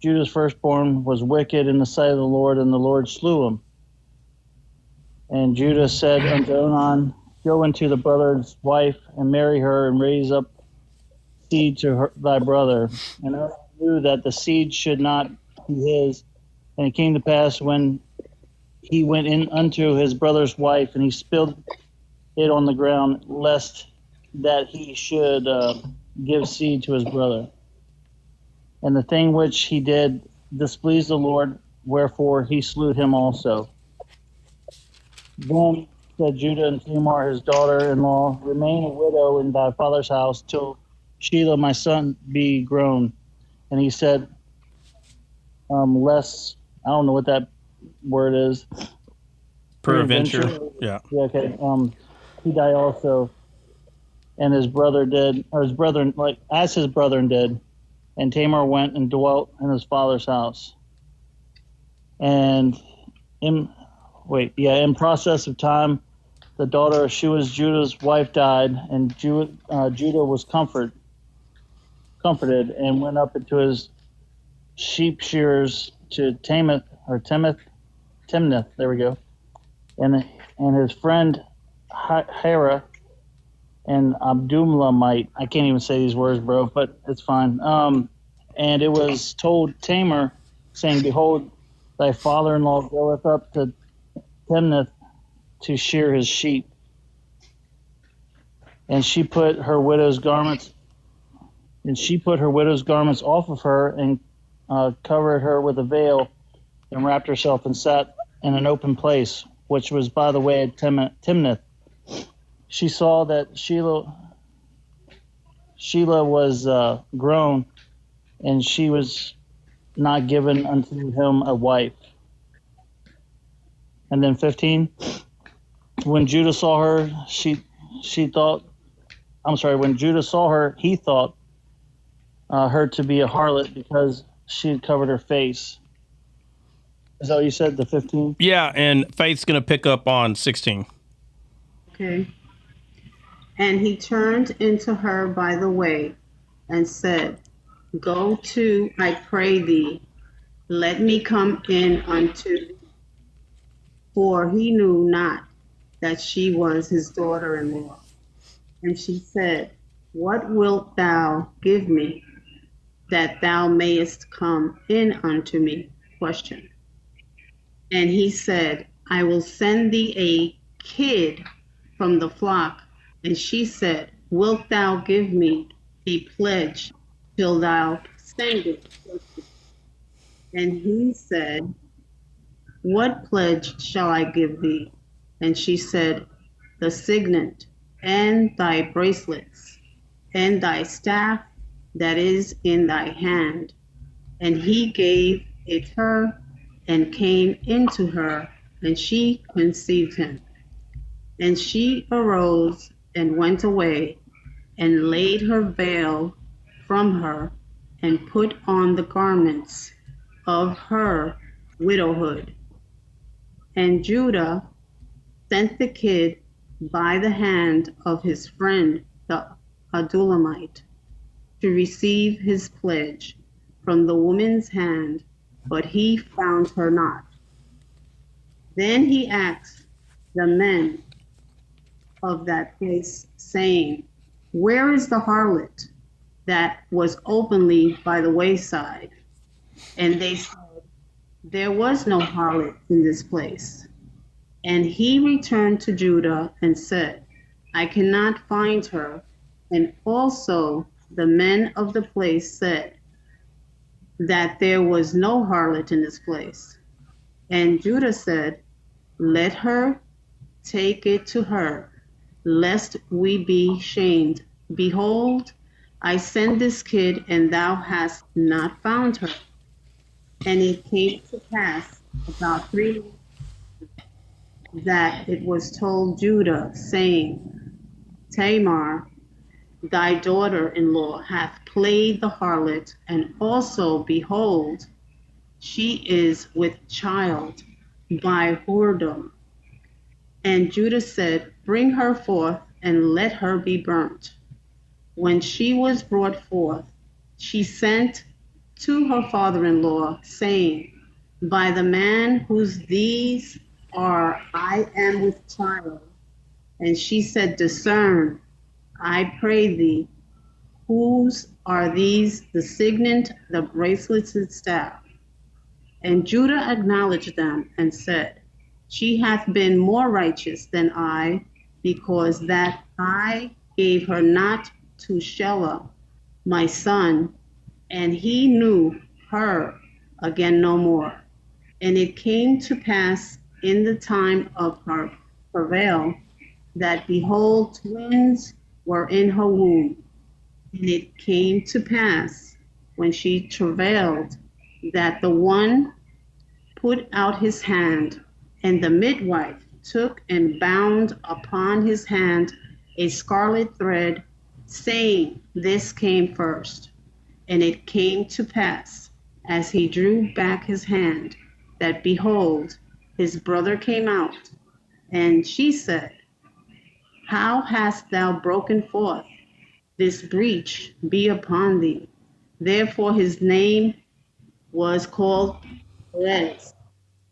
Judah's firstborn, was wicked in the sight of the Lord, and the Lord slew him. And Judah said unto Onan, Go into the brother's wife, and marry her, and raise up seed to thy brother. And Onan knew that the seed should not be his. And it came to pass, when he went in unto his brother's wife, and he spilled it on the ground, lest that he should give seed to his brother. And the thing which he did displeased the Lord, wherefore he slew him also. Then said Judah and Tamar his daughter-in-law, Remain a widow in thy father's house till Shelah my son be grown. And he said, lest, I don't know what that word is. Peradventure. Yeah. Okay. He died also, and his brother did, or his brethren, as his brethren did. And Tamar went and dwelt in his father's house. And in process of time, the daughter of Judah's wife died, and Judah was comforted, and went up into his sheep shearers to Timnath. There we go. And his friend Hera and Abdullamite. I can't even say these words, bro, but it's fine. And it was told Tamar, saying, Behold, thy father-in-law goeth up to Timnath to shear his sheep. And she put her widow's garments off of her, and covered her with a veil, and wrapped herself, and sat in an open place, which was by the way of Timnath. She saw that Shelah was grown, and she was not given unto him a wife. And then 15, when Judah saw her, when Judah saw her, he thought her to be a harlot, because she had covered her face. Is that what you said, the 15? Yeah, and Faith's going to pick up on 16. Okay. And he turned into her by the way, and said, Go to, I pray thee, let me come in unto thee. For he knew not that she was his daughter-in-law. And she said, What wilt thou give me, that thou mayest come in unto me? Question. And he said, I will send thee a kid from the flock. And she said, Wilt thou give me a pledge till thou descended. And he said, what pledge shall I give thee? And she said, the signet, and thy bracelets, and thy staff that is in thy hand. And he gave it her, and came into her, and she conceived him. And she arose and went away, and laid her veil from her, and put on the garments of her widowhood. And Judah sent the kid by the hand of his friend the Adulamite to receive his pledge from the woman's hand, but he found her not. Then he asked the men of that place, saying, where is the harlot that was openly by the wayside? And they said, there was no harlot in this place. And he returned to Judah and said, I cannot find her. And also the men of the place said that there was no harlot in this place. And Judah said, let her take it to her, lest we be shamed. Behold, I send this kid, and thou hast not found her. And it came to pass about 3 months that it was told Judah, saying, Tamar, thy daughter-in-law, hath played the harlot, and also, behold, she is with child by whoredom. And Judah said, bring her forth, and let her be burnt. When she was brought forth, she sent to her father-in-law, saying, by the man whose these are, I am with child. And she said, discern, I pray thee, whose are these, the signet, the bracelets, and staff? And Judah acknowledged them and said, she hath been more righteous than I, because that I gave her not to Shelah, my son, and he knew her again no more. And it came to pass in the time of her travail that, behold, twins were in her womb. And it came to pass, when she travailed, that the one put out his hand, and the midwife took and bound upon his hand a scarlet thread, saying, this came first. And it came to pass, as he drew back his hand, that, behold, his brother came out. And she said, how hast thou broken forth? This breach be upon thee. Therefore his name was called Perez.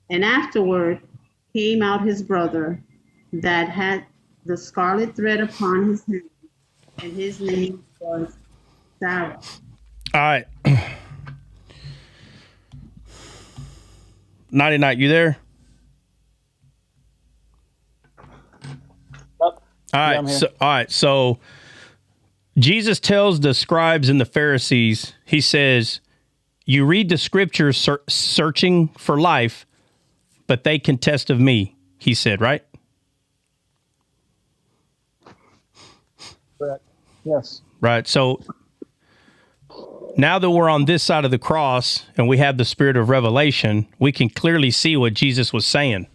And afterward came out his brother that had the scarlet thread upon his hand, and his name was Sarah. All right. Nighty night, you there? All right. So Jesus tells the scribes and the Pharisees, he says, you read the scriptures searching for life, but they contest of me, he said, right? Correct. Yes. Right. So now that we're on this side of the cross and we have the spirit of revelation, we can clearly see what Jesus was saying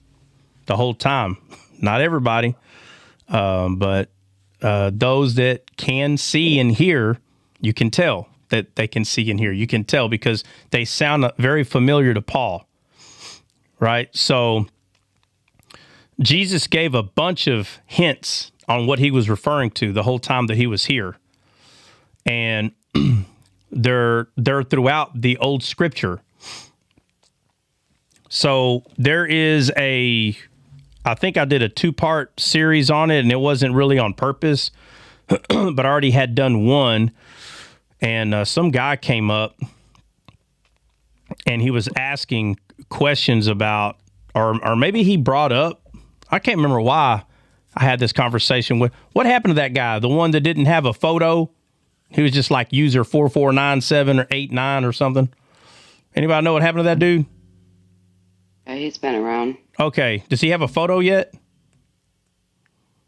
the whole time. Not everybody, but those that can see and hear, you can tell that they can see and hear. You can tell because they sound very familiar to Paul, right? So Jesus gave a bunch of hints on what he was referring to the whole time that he was here. And they're throughout the old scripture. So there is I think I did a 2-part series on it, and it wasn't really on purpose, but I already had done one. And some guy came up and he was asking questions about, or maybe he brought up, I can't remember why I had this conversation with, what happened to that guy, the one that didn't have a photo He was just like user 4497 or 89 or something. Anybody know what happened to that dude? Yeah, he's been around. Okay. Does he have a photo yet?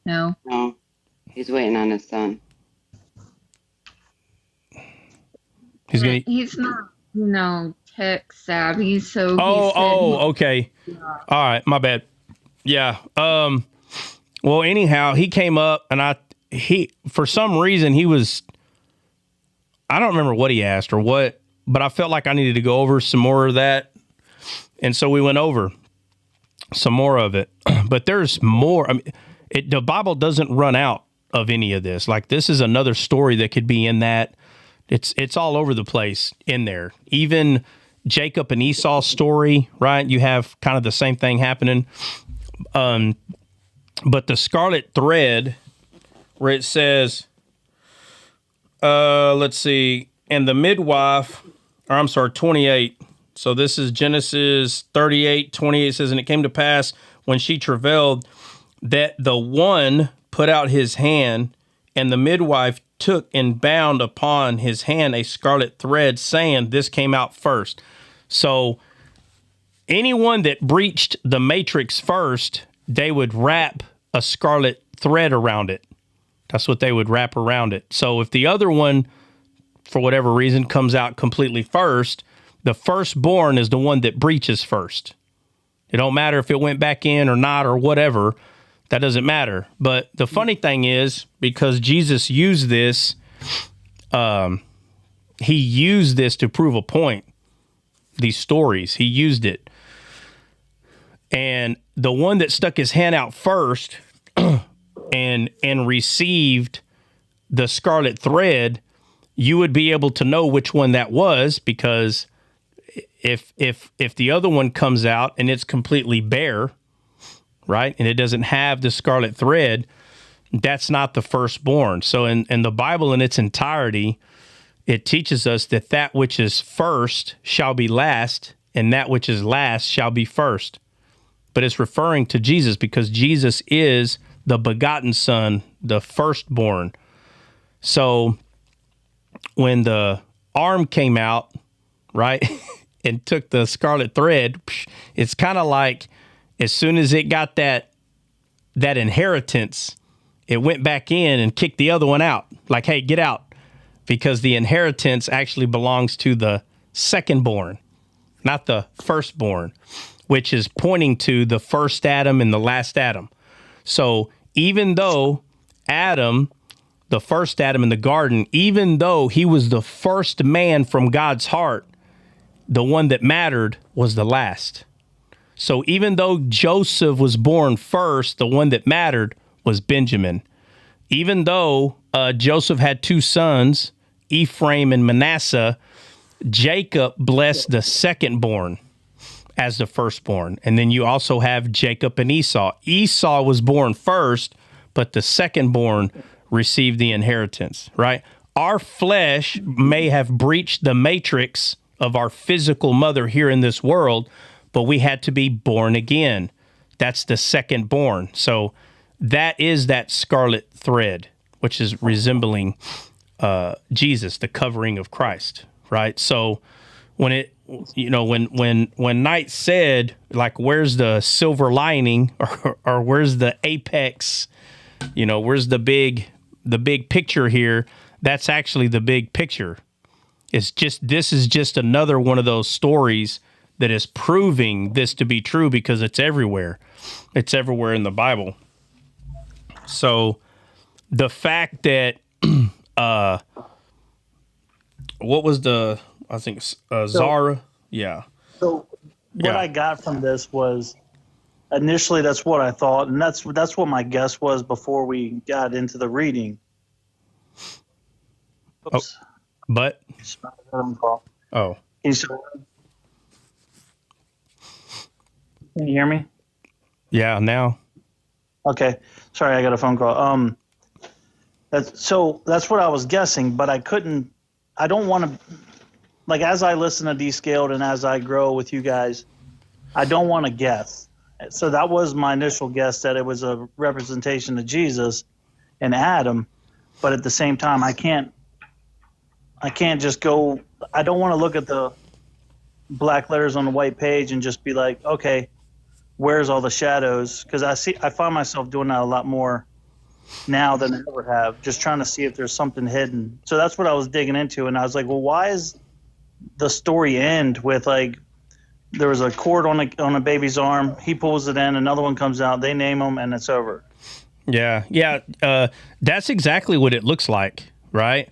No. No, he's waiting on his son. He's not, tech savvy, so okay. Yeah. All right, my bad. Yeah. Well, anyhow, he came up and for some reason I don't remember what he asked or what, but I felt like I needed to go over some more of that. And so we went over some more of it, but there's more. I mean, the Bible doesn't run out of any of this. Like, this is another story that could be in that. It's all over the place in there. Even Jacob and Esau's story, right? You have kind of the same thing happening. But the scarlet thread, where it says, let's see, and the midwife, 28. So this is Genesis 38:28 says, and it came to pass when she travailed that the one put out his hand, and the midwife took and bound upon his hand a scarlet thread, saying, this came out first. So anyone that breached the matrix first, they would wrap a scarlet thread around it. That's what they would wrap around it. So if the other one, for whatever reason, comes out completely first, the firstborn is the one that breaches first. It don't matter if it went back in or not or whatever. That doesn't matter. But the funny thing is, because Jesus used this, he used this to prove a point. These stories, he used it. And the one that stuck his hand out first and received the scarlet thread, you would be able to know which one that was, because if the other one comes out and it's completely bare, right, and it doesn't have the scarlet thread, that's not the firstborn. So in the Bible in its entirety, it teaches us that that which is first shall be last, and that which is last shall be first. But it's referring to Jesus, because Jesus is the begotten Son, the firstborn. So when the arm came out, right, and took the scarlet thread, it's kind of like as soon as it got that inheritance, it went back in and kicked the other one out. Like, hey, get out. Because the inheritance actually belongs to the secondborn, not the firstborn, which is pointing to the first Adam and the last Adam. So even though Adam, the first Adam in the garden, even though he was the first man from God's heart, the one that mattered was the last. So even though Joseph was born first, the one that mattered was Benjamin. Even though Joseph had two sons, Ephraim and Manasseh, Jacob blessed the secondborn as the firstborn. And then you also have Jacob and Esau. Esau was born first, but the secondborn received the inheritance, right? Our flesh may have breached the matrix of our physical mother here in this world, but we had to be born again. That's the secondborn. So that is that scarlet thread, which is resembling Jesus, the covering of Christ, right? So when Knight said, like, where's the silver lining, or where's the apex, where's the big picture here? That's actually the big picture. This is just another one of those stories that is proving this to be true, because it's everywhere. It's everywhere in the Bible. So the fact that what was Zara? Yeah. So what I got from this was, initially that's what I thought, and that's what my guess was before we got into the reading. Oops. Oh, but oh, can you hear me? Yeah, now. Okay, sorry, I got a phone call. That's what I was guessing, but I don't want to, like, as I listen to Descaled and as I grow with you guys, I don't want to guess. So that was my initial guess, that it was a representation of Jesus and Adam, but at the same time, I can't I can't just go. I don't want to look at the black letters on the white page and just be like, okay, where's all the shadows? Because I find myself doing that a lot more now than I ever have, just trying to see if there's something hidden. So that's what I was digging into, and I was like, well, why is the story end with like there was a cord on a baby's arm, he pulls it in, another one comes out, they name them, and it's over. Yeah. That's exactly what it looks like, right?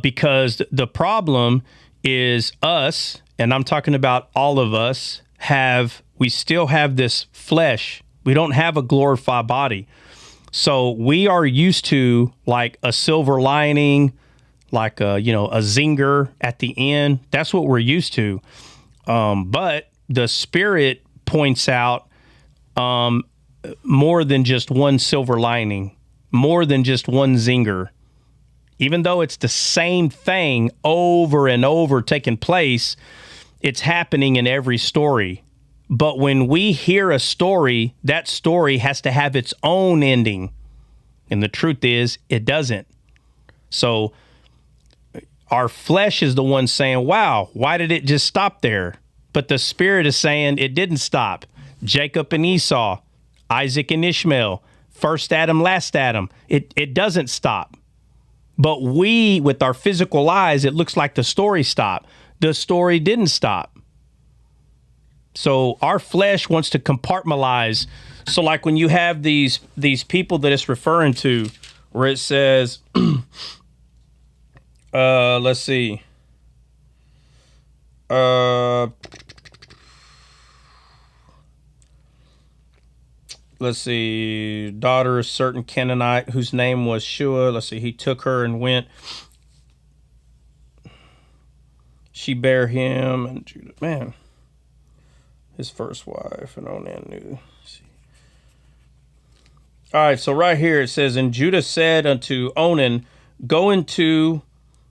Because the problem is us, and I'm talking about all of us, we still have this flesh. We don't have a glorified body. So we are used to like a silver lining, like a zinger at the end. That's what we're used to. But the Spirit points out more than just one silver lining, more than just one zinger. Even though it's the same thing over and over taking place, it's happening in every story. But when we hear a story, that story has to have its own ending. And the truth is, it doesn't. So our flesh is the one saying, wow, why did it just stop there? But the Spirit is saying it didn't stop. Jacob and Esau, Isaac and Ishmael, first Adam, last Adam. It doesn't stop. But we, with our physical eyes, it looks like the story stopped. The story didn't stop. So our flesh wants to compartmentalize. So like when you have these people that it's referring to, where it says, let's see. Let's see, daughter of certain Canaanite whose name was Shua. Let's see, he took her and went. She bare him and Judah. Man, his first wife and Onan knew. All right, so right here it says, and Judah said unto Onan, go into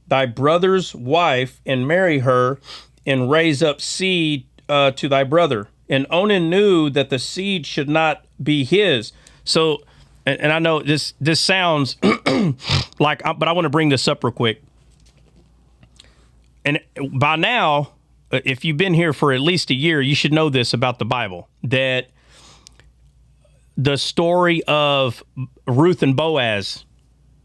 thy brother's wife and marry her and raise up seed to thy brother. And Onan knew that the seed should not be his. So, and I know this sounds like, but I want to bring this up real quick. And by now, if you've been here for at least a year, you should know this about the Bible, that the story of Ruth and Boaz,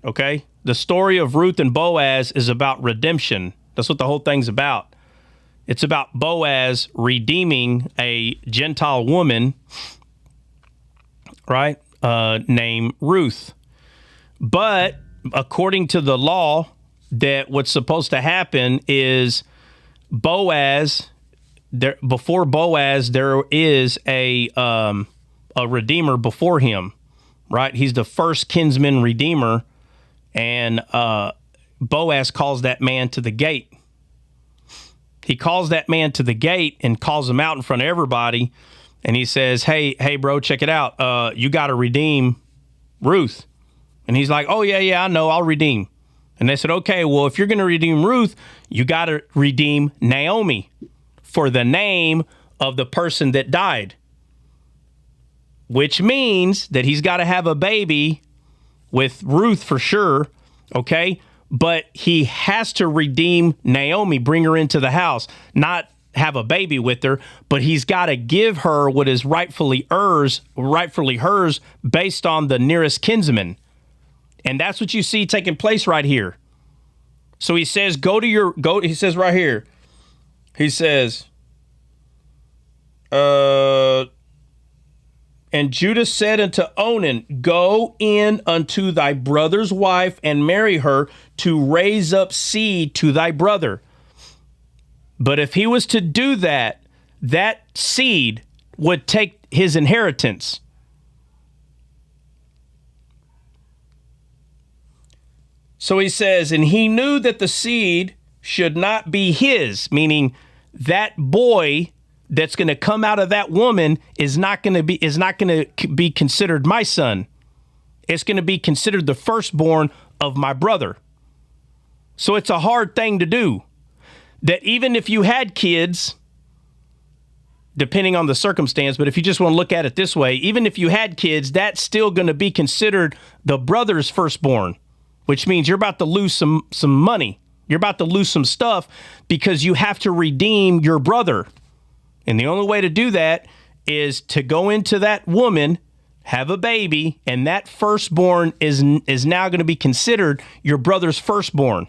okay? The story of Ruth and Boaz is about redemption. That's what the whole thing's about. It's about Boaz redeeming a Gentile woman, right, named Ruth. But according to the law, that what's supposed to happen is Boaz, before Boaz, there is a redeemer before him, right? He's the first kinsman redeemer, and Boaz calls that man to the gate. He calls that man to the gate and calls him out in front of everybody. And he says, hey, bro, check it out. You got to redeem Ruth. And he's like, oh, yeah, I know. I'll redeem. And they said, okay, well, if you're going to redeem Ruth, you got to redeem Naomi for the name of the person that died. Which means that he's got to have a baby with Ruth for sure, okay? But he has to redeem Naomi, bring her into the house, not have a baby with her, but he's got to give her what is rightfully hers based on the nearest kinsman. And that's what you see taking place right here. So he says, he says right here, he says, and Judah said unto Onan, go in unto thy brother's wife and marry her to raise up seed to thy brother. But if he was to do that, that seed would take his inheritance. So he says, and he knew that the seed should not be his, meaning that boy that's going to come out of that woman is not going to be considered my son. It's going to be considered the firstborn of my brother. So it's a hard thing to do. That even if you had kids, depending on the circumstance, but if you just want to look at it this way, even if you had kids, that's still going to be considered the brother's firstborn, which means you're about to lose some money. You're about to lose some stuff because you have to redeem your brother. And the only way to do that is to go into that woman, have a baby, and that firstborn is now going to be considered your brother's firstborn.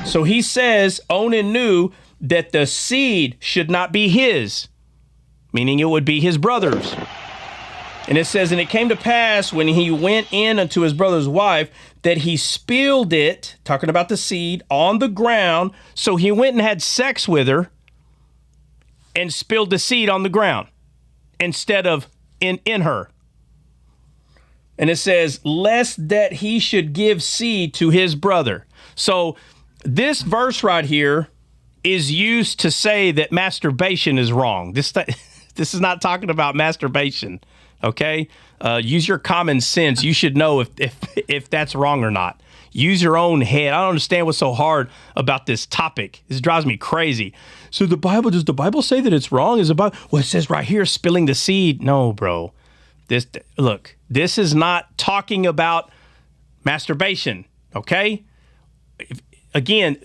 So he says Onan knew that the seed should not be his, meaning it would be his brother's. And it says, and it came to pass when he went in unto his brother's wife that he spilled it, talking about the seed, on the ground. So he went and had sex with her and spilled the seed on the ground instead of in her. And it says, lest that he should give seed to his brother. So this verse right here is used to say that masturbation is wrong. This is not talking about masturbation. Okay, use your common sense. You should know if that's wrong or not. Use your own head. I don't understand what's so hard about this topic. This drives me crazy. So does the Bible say that it's wrong? Well, it says right here, spilling the seed. No, bro. This is not talking about masturbation. Okay. Again,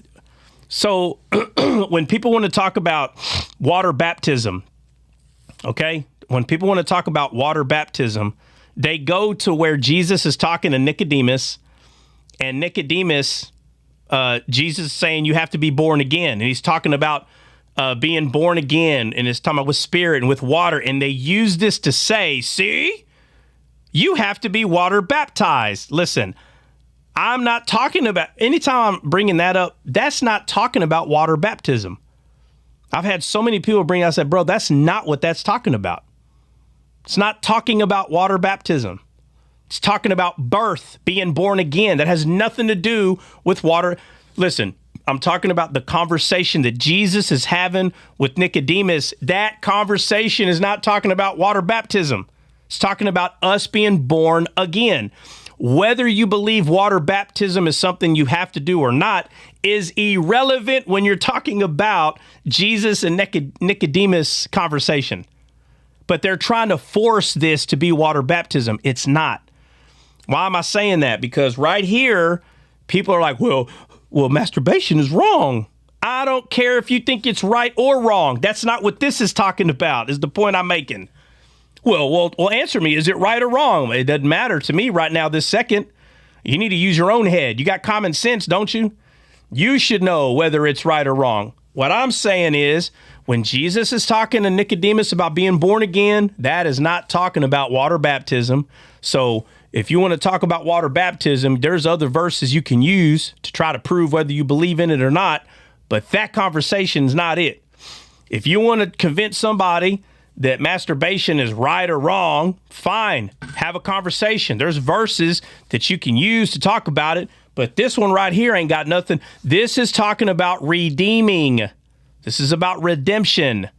so when people want to talk about water baptism, okay. When people want to talk about water baptism, they go to where Jesus is talking to Nicodemus, and Nicodemus, Jesus is saying you have to be born again. And he's talking about being born again, and it's talking about with spirit and with water. And they use this to say, see, you have to be water baptized. Listen, I'm not talking about, anytime I'm bringing that up, that's not talking about water baptism. I've had so many people bring out, I said, bro, that's not what that's talking about. It's not talking about water baptism. It's talking about birth, being born again. That has nothing to do with water. Listen, I'm talking about the conversation that Jesus is having with Nicodemus. That conversation is not talking about water baptism. It's talking about us being born again. Whether you believe water baptism is something you have to do or not is irrelevant when you're talking about Jesus and Nicodemus conversation. But they're trying to force this to be water baptism. It's not. Why am I saying that? Because right here, people are like, well, masturbation is wrong. I don't care if you think it's right or wrong. That's not what this is talking about, is the point I'm making. Well, answer me. Is it right or wrong? It doesn't matter to me right now, this second. You need to use your own head. You got common sense, don't you? You should know whether it's right or wrong. What I'm saying is, when Jesus is talking to Nicodemus about being born again, that is not talking about water baptism. So if you want to talk about water baptism, there's other verses you can use to try to prove whether you believe in it or not. But that conversation is not it. If you want to convince somebody that masturbation is right or wrong, fine, have a conversation. There's verses that you can use to talk about it. But this one right here ain't got nothing. This is talking about redeeming. This is about redemption.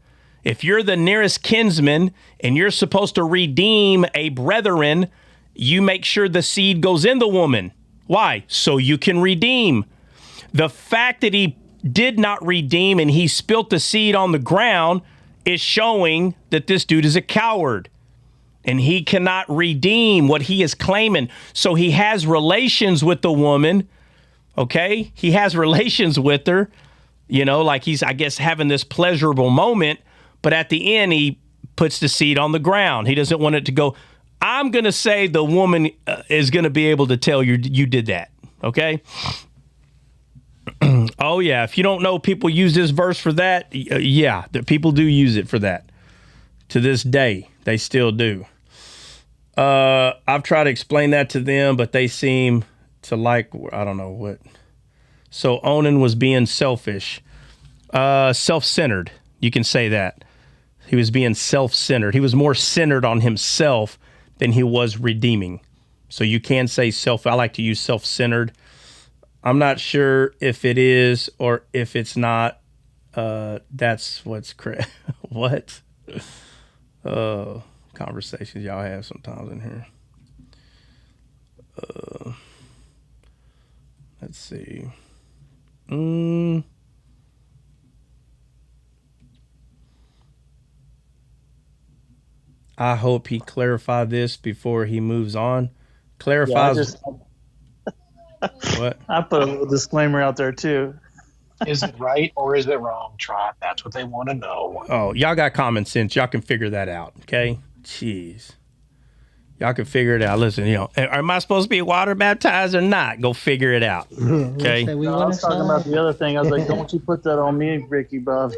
If you're the nearest kinsman and you're supposed to redeem a brethren, you make sure the seed goes in the woman. Why? So you can redeem. The fact that he did not redeem and he spilt the seed on the ground is showing that this dude is a coward and he cannot redeem what he is claiming. So he has relations with the woman. Okay. He has relations with her. You know, like he's, I guess, having this pleasurable moment, but at the end, he puts the seed on the ground. He doesn't want it to go. I'm going to say the woman is going to be able to tell you did that. Okay. Oh, yeah. If you don't know, people use this verse for that. Yeah, people do use it for that. To this day, they still do. I've tried to explain that to them, but they seem to like, I don't know what. So Onan was being selfish, self-centered. You can say that. He was being self-centered. He was more centered on himself than he was redeeming. So you can say I like to use self-centered. I'm not sure if it is or if it's not. That's what's correct. What? Conversations y'all have sometimes in here. Let's see. I hope he clarified this before he moves on. Clarifies. Yeah, what? I put a little disclaimer out there too. Is it right or is it wrong, Trot? That's what they want to know. Oh, y'all got common sense. Y'all can figure that out, okay? Jeez. Y'all can figure it out. Listen, am I supposed to be water baptized or not? Go figure it out, okay? So we No, I want was to talking about the other thing. I was like, don't you put that on me, Ricky Bob.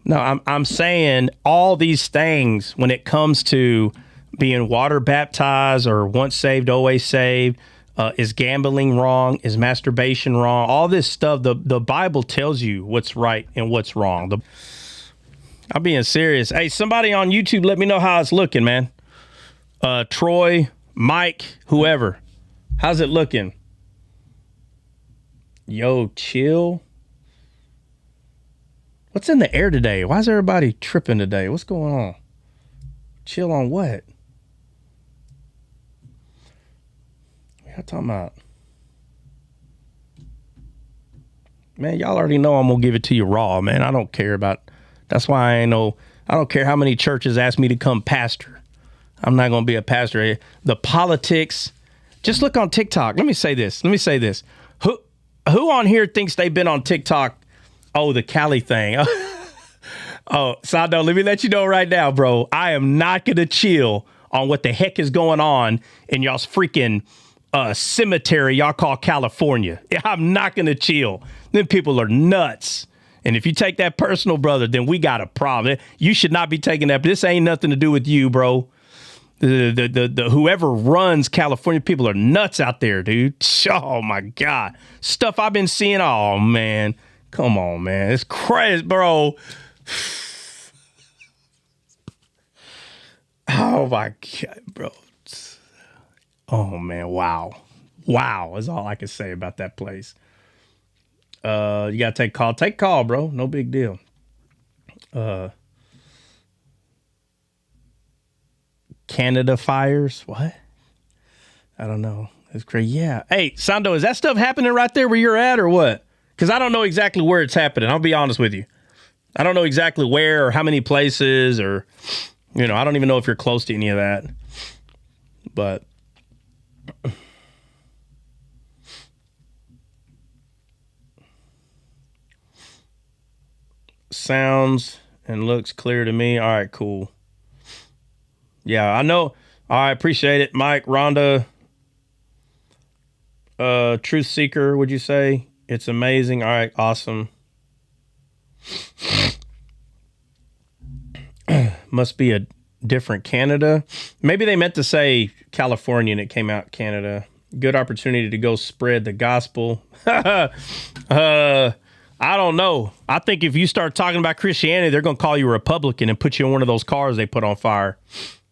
No, I'm saying all these things when it comes to being water baptized or once saved, always saved. Is gambling wrong? Is masturbation wrong? All this stuff, the Bible tells you what's right and what's wrong. I'm being serious. Hey, somebody on YouTube, let me know how it's looking, man. Troy, Mike, whoever. How's it looking? Yo, chill. What's in the air today? Why is everybody tripping today? What's going on? Chill on what? What y'all talking about? Man, y'all already know I'm gonna give it to you raw, man. I don't care about. That's why I don't care how many churches ask me to come pastor. I'm not gonna be a pastor. The politics. Just look on TikTok. Let me say this. Who on here thinks they've been on TikTok? Oh, the Cali thing. Oh, Sando, let me let you know right now, bro. I am not gonna chill on what the heck is going on in y'all's freaking cemetery y'all call California. I'm not gonna chill. Them people are nuts. And if you take that personal, brother, then we got a problem. You should not be taking that. But this ain't nothing to do with you, bro. The whoever runs California, people are nuts out there, dude. Oh my God. Stuff I've been seeing. Oh man. Come on, man. It's crazy, bro. Oh my God, bro. Oh man, wow. Wow is all I can say about that place. You gotta take call. Take call, bro. No big deal. Canada fires. What? I don't know. It's crazy. Yeah. Hey, Sando, is that stuff happening right there where you're at or what? Because I don't know exactly where it's happening. I'll be honest with you. I don't know exactly where or how many places or, I don't even know if you're close to any of that. But sounds and looks clear to me. All right, cool. Yeah, I know. All right, appreciate it. Mike, Rhonda, Truth Seeker, would you say? It's amazing. All right, awesome. Must be a different Canada. Maybe they meant to say California and it came out Canada. Good opportunity to go spread the gospel. I don't know. I think if you start talking about Christianity, they're going to call you a Republican and put you in one of those cars they put on fire.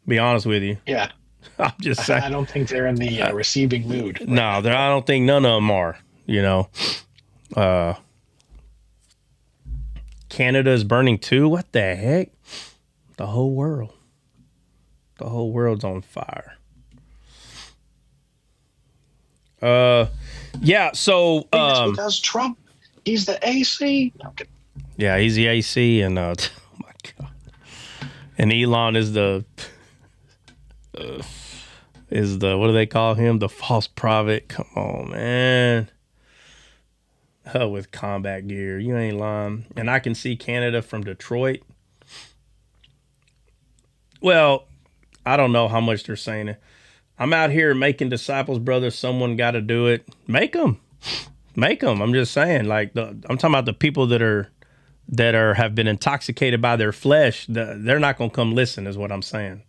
Be honest with you. Yeah. I'm just saying. I don't think they're in the receiving mood. No, I don't think none of them are, Canada is burning too. What the heck? The whole world. The whole world's on fire. Yeah, so it's because Trump, he's the AC. Okay. Yeah, he's the AC and oh my God. And Elon is the what do they call him? The false prophet. Come on, man. With combat gear. You ain't lying. And I can see Canada from Detroit. Well, I don't know how much they're saying it. I'm out here making disciples, brother. Someone got to do it. Make them. I'm just saying, like I'm talking about the people that have been intoxicated by their flesh. They're not going to come listen is what I'm saying.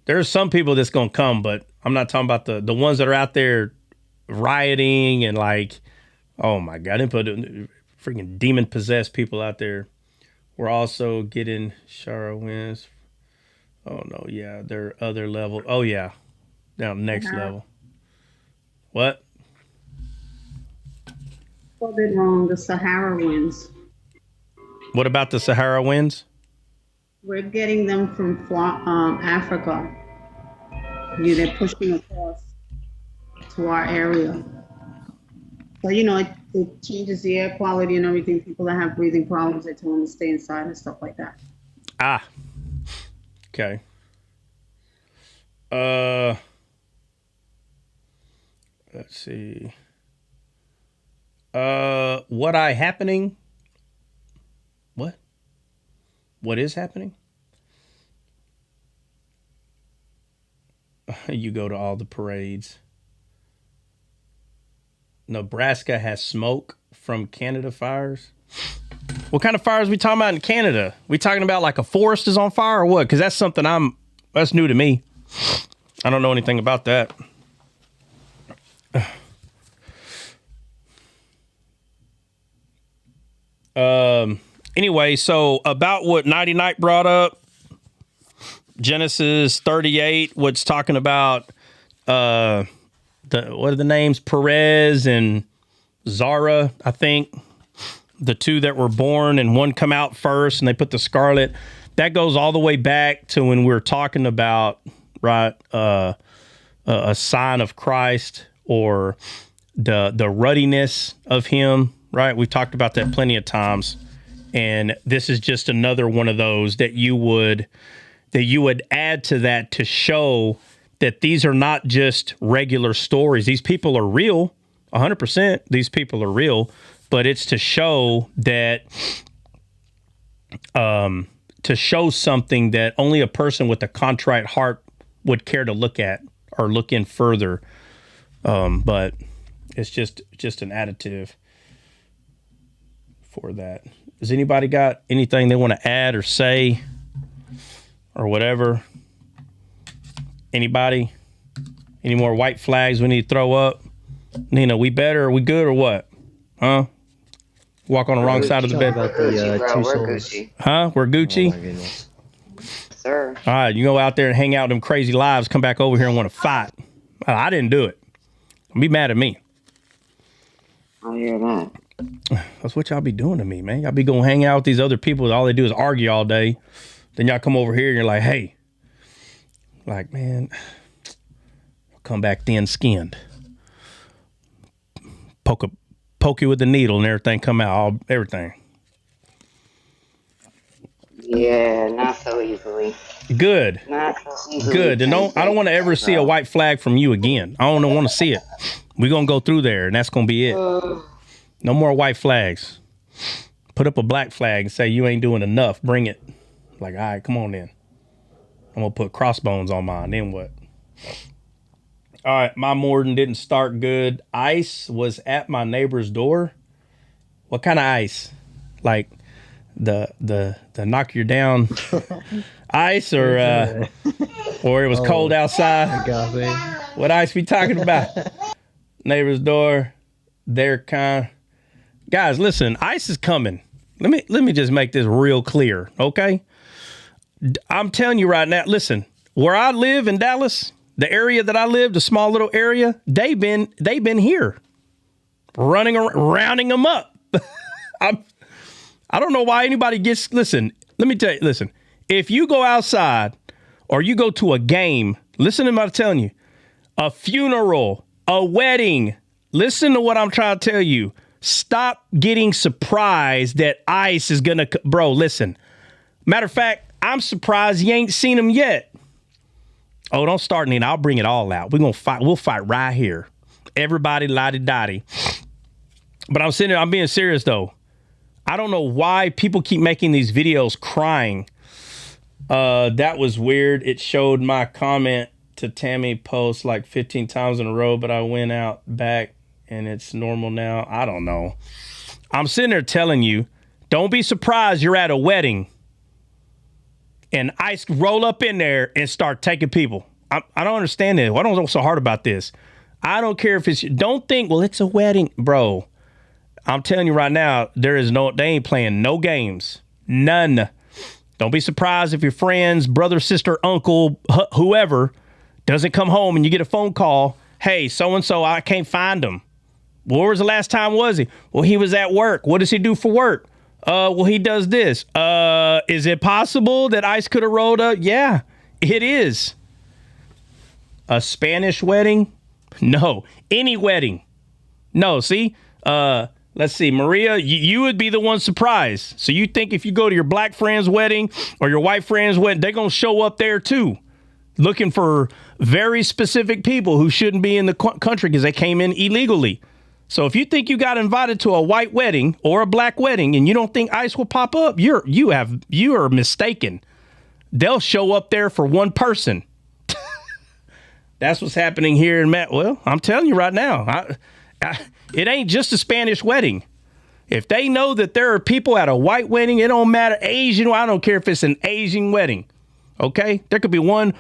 There's some people that's going to come, but I'm not talking about the ones that are out there rioting and like, oh my God, they put freaking demon possessed people out there. We're also getting shower winds. Oh no, yeah, they're other level. Oh yeah, down next level. What? Spelled it wrong. The Sahara winds. What about the Sahara winds? We're getting them from Africa. They're pushing across to our area. So, it changes the air quality and everything. People that have breathing problems, they tell them to stay inside and stuff like that. Ah. Okay. Let's see. what happening? What is happening? You go to all the parades. Nebraska has smoke from Canada fires. What kind of fires we talking about in Canada? We talking about like a forest is on fire or what? Because that's something that's new to me. I don't know anything about that. Anyway, so about what Nighty Night brought up, Genesis 38, what's talking about what are the names? Perez and Zara, I think. The two that were born and one come out first and they put the Scarlet. That goes all the way back to when we were talking about, right, a sign of Christ or the ruddiness of him, right? We've talked about that plenty of times. And this is just another one of those that you would add to that to show that these are not just regular stories. These people are real, 100%. These people are real, but it's to show that, to show something that only a person with a contrite heart would care to look at or look in further. But it's just an additive for that. Has anybody got anything they want to add or say or whatever? Anybody? Any more white flags we need to throw up? Nina, we better? Are we good or what? Huh? Walk on the wrong side of the bed. About the two souls. Huh? We're Gucci? Oh my goodness. Sir. All right, you go out there and hang out them crazy lives, come back over here and want to fight. I didn't do it. Don't be mad at me. I hear that. That's what y'all be doing to me, man. Y'all be going hang out with these other people. All they do is argue all day. Then y'all come over here and you're like, hey. Like, man, I'll come back thin-skinned. Poke you with the needle and everything come out. Everything. Yeah, not so easily. Good. Not so easily. Good. And I don't want to ever see a white flag from you again. I don't want to see it. We're going to go through there, and that's going to be it. No more white flags. Put up a black flag and say, you ain't doing enough. Bring it. Like, all right, come on then. I'm going to put crossbones on mine. Then what? All right, my morning didn't start good. Ice was at my neighbor's door. What kind of ice? Like the knock you down ice or it was cold outside? What ice we talking about? Neighbor's door. They're kind. Guys, listen, ice is coming. Let me just make this real clear, okay? I'm telling you right now, listen, where I live in Dallas, the area that I live, the small little area, they've been here rounding them up. I don't know why anybody gets, listen, let me tell you, listen, if you go outside or you go to a game, listen to what I'm telling you, a funeral, a wedding, listen to what I'm trying to tell you. Stop getting surprised that ICE is going to, bro, listen. Matter of fact, I'm surprised you ain't seen him yet. Oh, don't start, Nina. I'll bring it all out. We're going to fight. We'll fight right here. Everybody lottie-dottie. But I'm being serious, though. I don't know why people keep making these videos crying. That was weird. It showed my comment to Tammy post like 15 times in a row, but I went out back and it's normal now. I don't know. I'm sitting there telling you, don't be surprised you're at a wedding and ICE roll up in there and start taking people. I don't understand it. Why don't know so hard about this? I don't care if it's, don't think, well, it's a wedding. Bro, I'm telling you right now, they ain't playing no games. None. Don't be surprised if your friends, brother, sister, uncle, whoever doesn't come home and you get a phone call. Hey, so-and-so, I can't find him. Where was the last time was he? Well, he was at work. What does he do for work? Well, he does this. Is it possible that ICE could have rolled up? Yeah, it is. A Spanish wedding? No. Any wedding? No. See? Let's see. Maria, you would be the one surprised. So you think if you go to your black friend's wedding or your white friend's wedding, they're going to show up there too, looking for very specific people who shouldn't be in the country because they came in illegally. So if you think you got invited to a white wedding or a black wedding and you don't think ICE will pop up, you are mistaken. They'll show up there for one person. That's what's happening here in Matt. Well, I'm telling you right now, it ain't just a Spanish wedding. If they know that there are people at a white wedding, it don't matter. Asian, I don't care if it's an Asian wedding. Okay, there could be one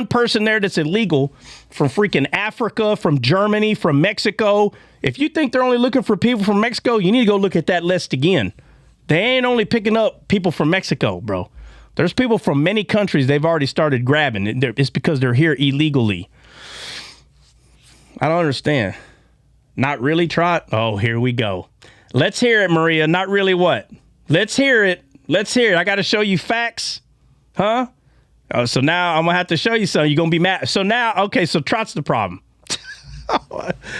person there that's illegal from freaking Africa, from Germany, from Mexico. If you think they're only looking for people from Mexico, you need to go look at that list again. They ain't only picking up people from Mexico, bro. There's people from many countries they've already started grabbing. It's because they're here illegally. I don't understand. Not really, Trot? Oh, here we go. Let's hear it, Maria. Not really what? Let's hear it. Let's hear it. I got to show you facts. Huh? Oh, so now I'm going to have to show you something. You're going to be mad. So now, okay, so Trot's the problem.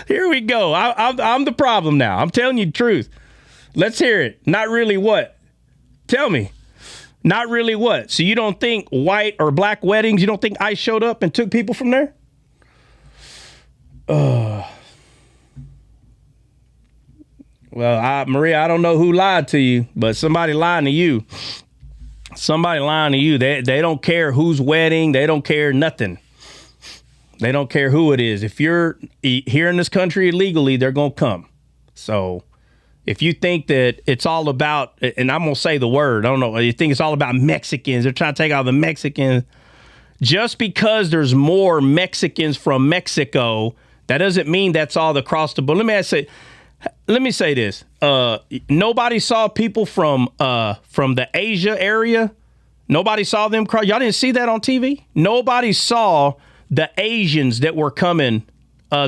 Here we go. I'm the problem now. I'm telling you the truth. Let's hear it. Not really what? Tell me. Not really what? So you don't think white or black weddings, you don't think ICE showed up and took people from there? Well, Maria, I don't know who lied to you, but somebody lying to you. Somebody lying to you. They don't care whose wedding. They don't care nothing. They don't care who it is. If you're here in this country illegally, they're going to come. So if you think that it's all about, and I'm going to say the word, I don't know, you think it's all about Mexicans, they're trying to take out the Mexicans. Just because there's more Mexicans from Mexico, that doesn't mean that's all across the board. Let me say this. Nobody saw people from the Asia area. Nobody saw them cross. Y'all didn't see that on TV? Nobody saw the Asians that were coming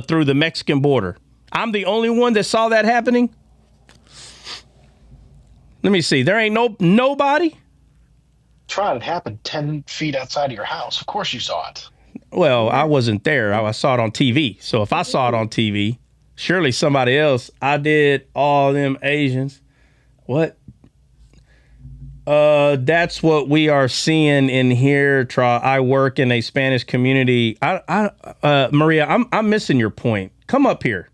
through the Mexican border. I'm the only one that saw that happening. Let me see. There ain't nobody. Try it happened 10 feet outside of your house. Of course you saw it. Well, I wasn't there. I saw it on TV. So if I saw it on TV, surely somebody else. I did all them Asians. What? That's what we are seeing in here. I work in a Spanish community. Maria, I'm missing your point. Come up here.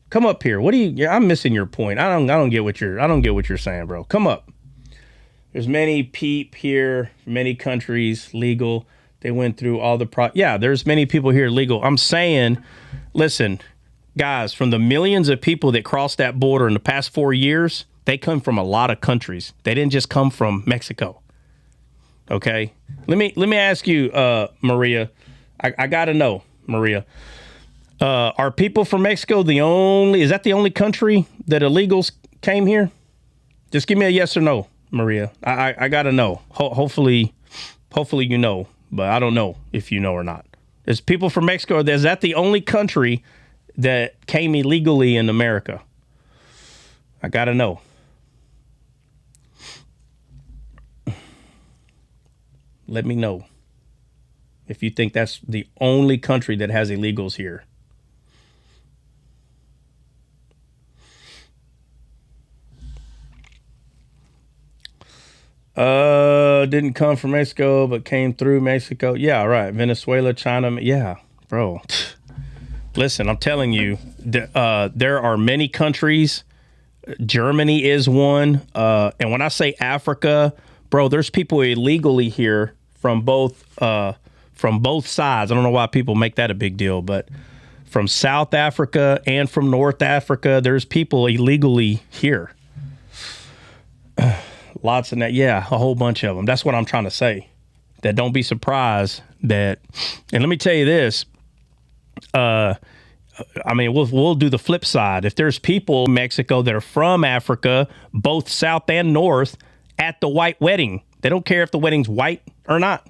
Come up here. What do you? I'm missing your point. I don't get what you're saying, bro. Come up. There's many peep here, many countries legal. They went through all the yeah, there's many people here legal. I'm saying, listen, guys, from the millions of people that crossed that border in the past 4 years, they come from a lot of countries. They didn't just come from Mexico. Okay? Let me ask you, Maria. I gotta know, Maria. Are people from Mexico is that the only country that illegals came here? Just give me a yes or no, Maria. I gotta know. Hopefully you know, but I don't know if you know or not. Is people from Mexico, is that the only country that came illegally in America? I gotta know. Let me know if you think that's the only country that has illegals here. Didn't come from Mexico, but came through Mexico. Yeah, right. Venezuela, China. Yeah, bro. Listen, I'm telling you, there are many countries. Germany is one. And when I say Africa, bro, there's people illegally here from both sides. I don't know why people make that a big deal, but from South Africa and from North Africa, there's people illegally here. Lots of that. Yeah, a whole bunch of them. That's what I'm trying to say. That don't be surprised that, and let me tell you this, I mean, we'll do the flip side. If there's people in Mexico that are from Africa, both South and North, at the white wedding, they don't care if the wedding's white or not.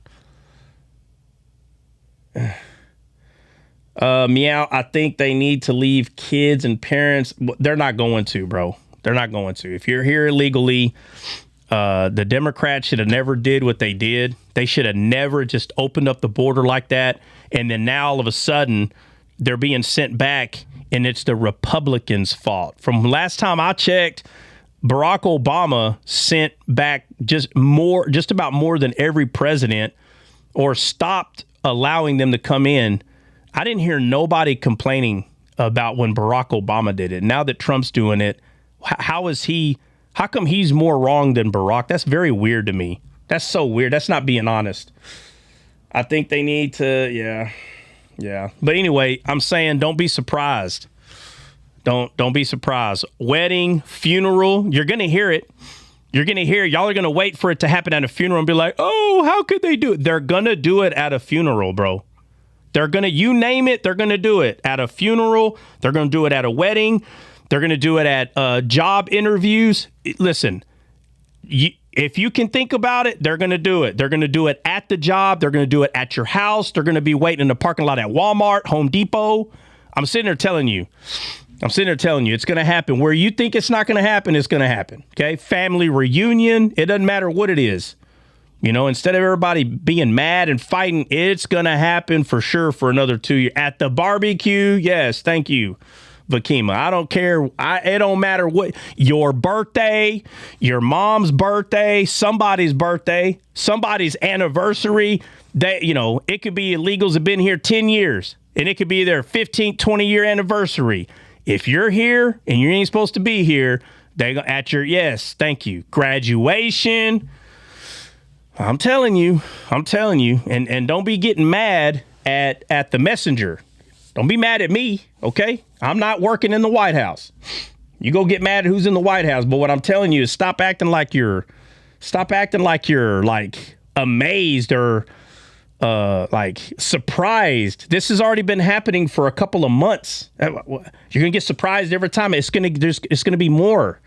Meow, I think they need to leave kids and parents. They're not going to, bro. They're not going to. If you're here illegally, the Democrats should have never did what they did. They should have never just opened up the border like that. And then now all of a sudden they're being sent back and it's the Republicans' fault. From last time I checked, Barack Obama sent back just about more than every president, or stopped allowing them to come in. I didn't hear nobody complaining about when Barack Obama did it. Now that Trump's doing it, how come he's more wrong than Barack? That's very weird to me. That's so weird. That's not being honest. I think they need to, yeah. But anyway, I'm saying don't be surprised. Don't be surprised. Wedding, funeral, you're going to hear it. You're going to hear, y'all are going to wait for it to happen at a funeral and be like, oh, how could they do it? They're going to do it at a funeral, bro. They're going to, you name it, they're going to do it at a funeral. They're going to do it at a wedding. They're going to do it at job interviews. Listen, if you can think about it, they're going to do it. They're going to do it at the job. They're going to do it at your house. They're going to be waiting in the parking lot at Walmart, Home Depot. I'm sitting there telling you, it's going to happen. Where you think it's not going to happen, it's going to happen. Okay. Family reunion. It doesn't matter what it is. You know, instead of everybody being mad and fighting, it's going to happen for sure for another 2 years. At the barbecue. Yes. Thank you, Vakima. I don't care. It don't matter what your birthday, your mom's birthday, somebody's birthday, somebody's anniversary. That, you know, it could be illegals have been here 10 years and it could be their 15th, 20-year anniversary. If you're here and you ain't supposed to be here, they go at your, yes, thank you, graduation. I'm telling you, and don't be getting mad at the messenger. Don't be mad at me, okay? I'm not working in the White House. You go get mad at who's in the White House, but what I'm telling you is stop acting like you're like amazed or like surprised. This has already been happening for a couple of months. You're gonna get surprised every time. It's gonna be more.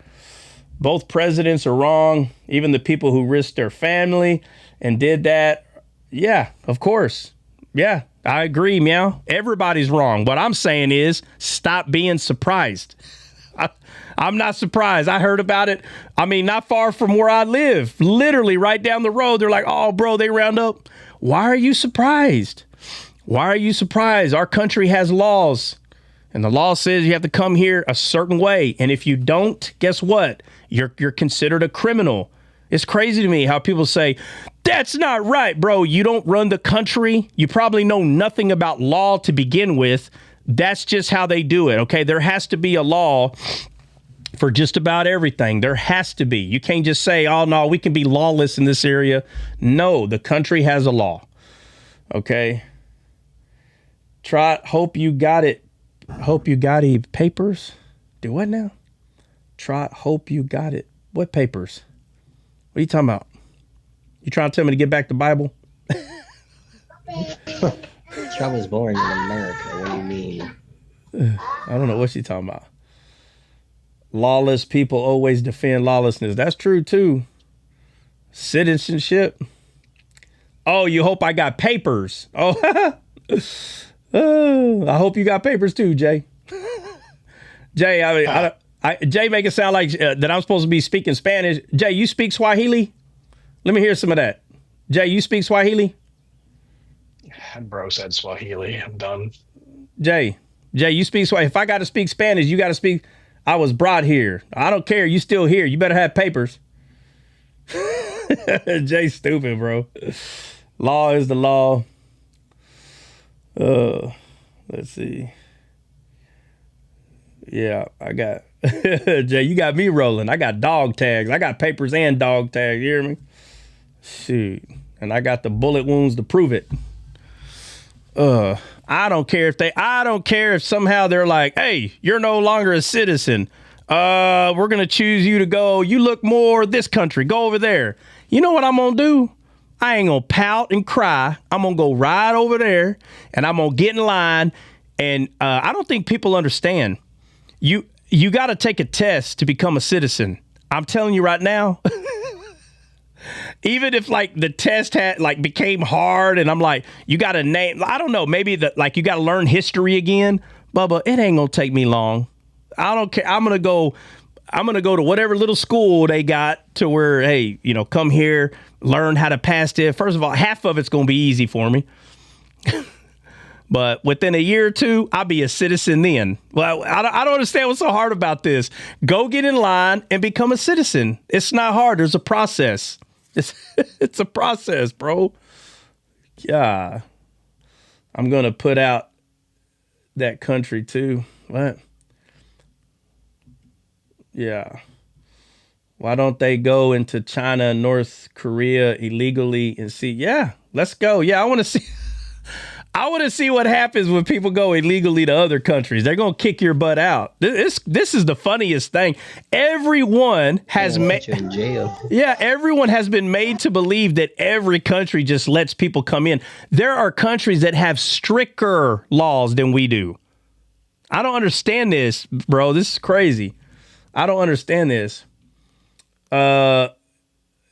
Both presidents are wrong. Even the people who risked their family and did that. Yeah, of course. Yeah, I agree, meow. Everybody's wrong. What I'm saying is stop being surprised. I'm not surprised. I heard about it. I mean, not far from where I live, literally right down the road. They're like, oh, bro, they round up. Why are you surprised? Why are you surprised? Our country has laws, and the law says you have to come here a certain way. And if you don't, guess what? You're considered a criminal. It's crazy to me how people say, that's not right, bro. You don't run the country. You probably know nothing about law to begin with. That's just how they do it, okay? There has to be a law for just about everything. There has to be. You can't just say, oh, no, we can be lawless in this area. No, the country has a law, okay? Hope you got it. Hope you got it. Papers? Do what now? Hope you got it. What papers? What are you talking about? You trying to tell me to get back the Bible? Trump was born in America. What do you mean? I don't know what she's talking about. Lawless people always defend lawlessness. That's true, too. Citizenship. Oh, you hope I got papers. Oh, I hope you got papers, too, Jay. Jay, I mean, Jay make it sound like that I'm supposed to be speaking Spanish. Jay, you speak Swahili? Let me hear some of that. Jay, you speak Swahili? Bro said Swahili. I'm done. Jay, you speak Swahili. If I got to speak Spanish, you got to speak. I was brought here. I don't care. You still here. You better have papers. Jay's stupid, bro. Law is the law. Let's see. Yeah, I got Jay, you got me rolling. I got dog tags. I got papers and dog tags. You hear me? Shoot. And I got the bullet wounds to prove it. I don't care if somehow they're like, hey, you're no longer a citizen. We're going to choose you to go. You look more this country. Go over there. You know what I'm going to do? I ain't going to pout and cry. I'm going to go right over there and I'm going to get in line. And I don't think people understand. You got to take a test to become a citizen. I'm telling you right now. Even if like the test had like became hard and I'm like, you got to name, I don't know, maybe like you got to learn history again. Bubba, it ain't going to take me long. I don't care. I'm going to go to whatever little school they got to where, hey, you know, come here, learn how to pass it. First of all, half of it's going to be easy for me. But within a year or two, I'll be a citizen then. Well, I don't understand what's so hard about this. Go get in line and become a citizen. It's not hard. There's a process. It's a process, bro. Yeah. I'm going to put out that country too. What? Yeah. Why don't they go into China and North Korea illegally and see? Yeah, let's go. Yeah, I want to see. I want to see what happens when people go illegally to other countries. They're going to kick your butt out. This is the funniest thing. Everyone has made in jail. Yeah, everyone has been made to believe that every country just lets people come in. There are countries that have stricter laws than we do. I don't understand this, bro. This is crazy. I don't understand this. Yeah,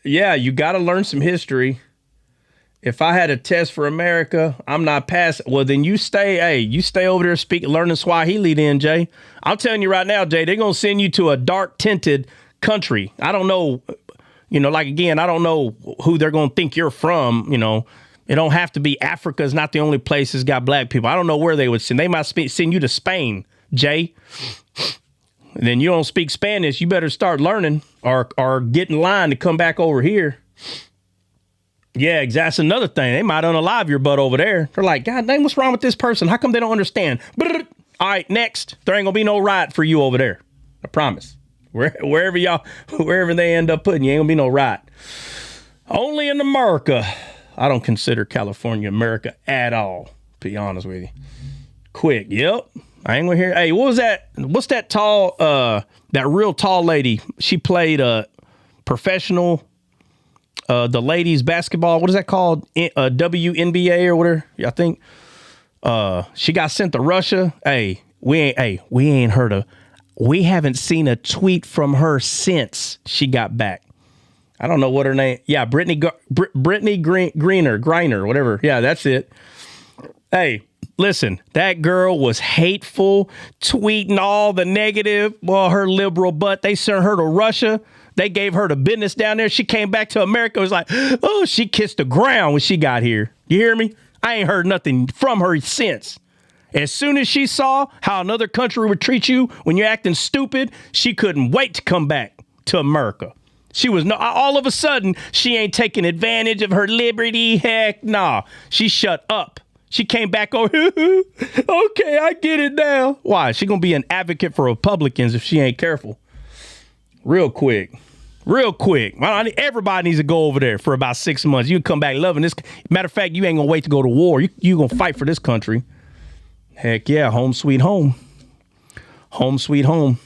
you got to learn some history. If I had a test for America, I'm not passing. Well, then you stay. Hey, you stay over there learning Swahili then, Jay. I'm telling you right now, Jay, they're going to send you to a dark tinted country. I don't know. Like, again, I don't know who they're going to think you're from. It don't have to be. Africa is not the only place that's got black people. I don't know where they would send. They might send you to Spain, Jay. And then you don't speak Spanish. You better start learning or get in line to come back over here. Yeah, exactly. That's another thing. They might unalive your butt over there. They're like, God dang, what's wrong with this person? How come they don't understand? All right, next. There ain't gonna be no riot for you over there. I promise. Wherever they end up putting you, ain't gonna be no riot. Only in America. I don't consider California America at all, to be honest with you. Quick, yep. I ain't gonna hear. Hey, what was that? What's that tall, that real tall lady? She played professional. The ladies basketball, what is that called? WNBA or whatever, I think. She got sent to Russia. We haven't seen a tweet from her since she got back. I don't know what her name. Yeah, Brittany Griner, whatever. Yeah, that's it. Hey, listen, that girl was hateful, tweeting all the negative. Well, her liberal butt. They sent her to Russia. They gave her the business down there. She came back to America. It was like, oh, she kissed the ground when she got here. You hear me? I ain't heard nothing from her since. As soon as she saw how another country would treat you when you're acting stupid, she couldn't wait to come back to America. She was all of a sudden, she ain't taking advantage of her liberty. Heck nah. She shut up. She came back over. Okay, I get it now. Why? She gonna be an advocate for Republicans if she ain't careful. Real quick. Everybody needs to go over there for about 6 months. You can come back loving this. Matter of fact, you ain't gonna wait to go to war. You gonna fight for this country. Heck yeah, home sweet home. Home sweet home.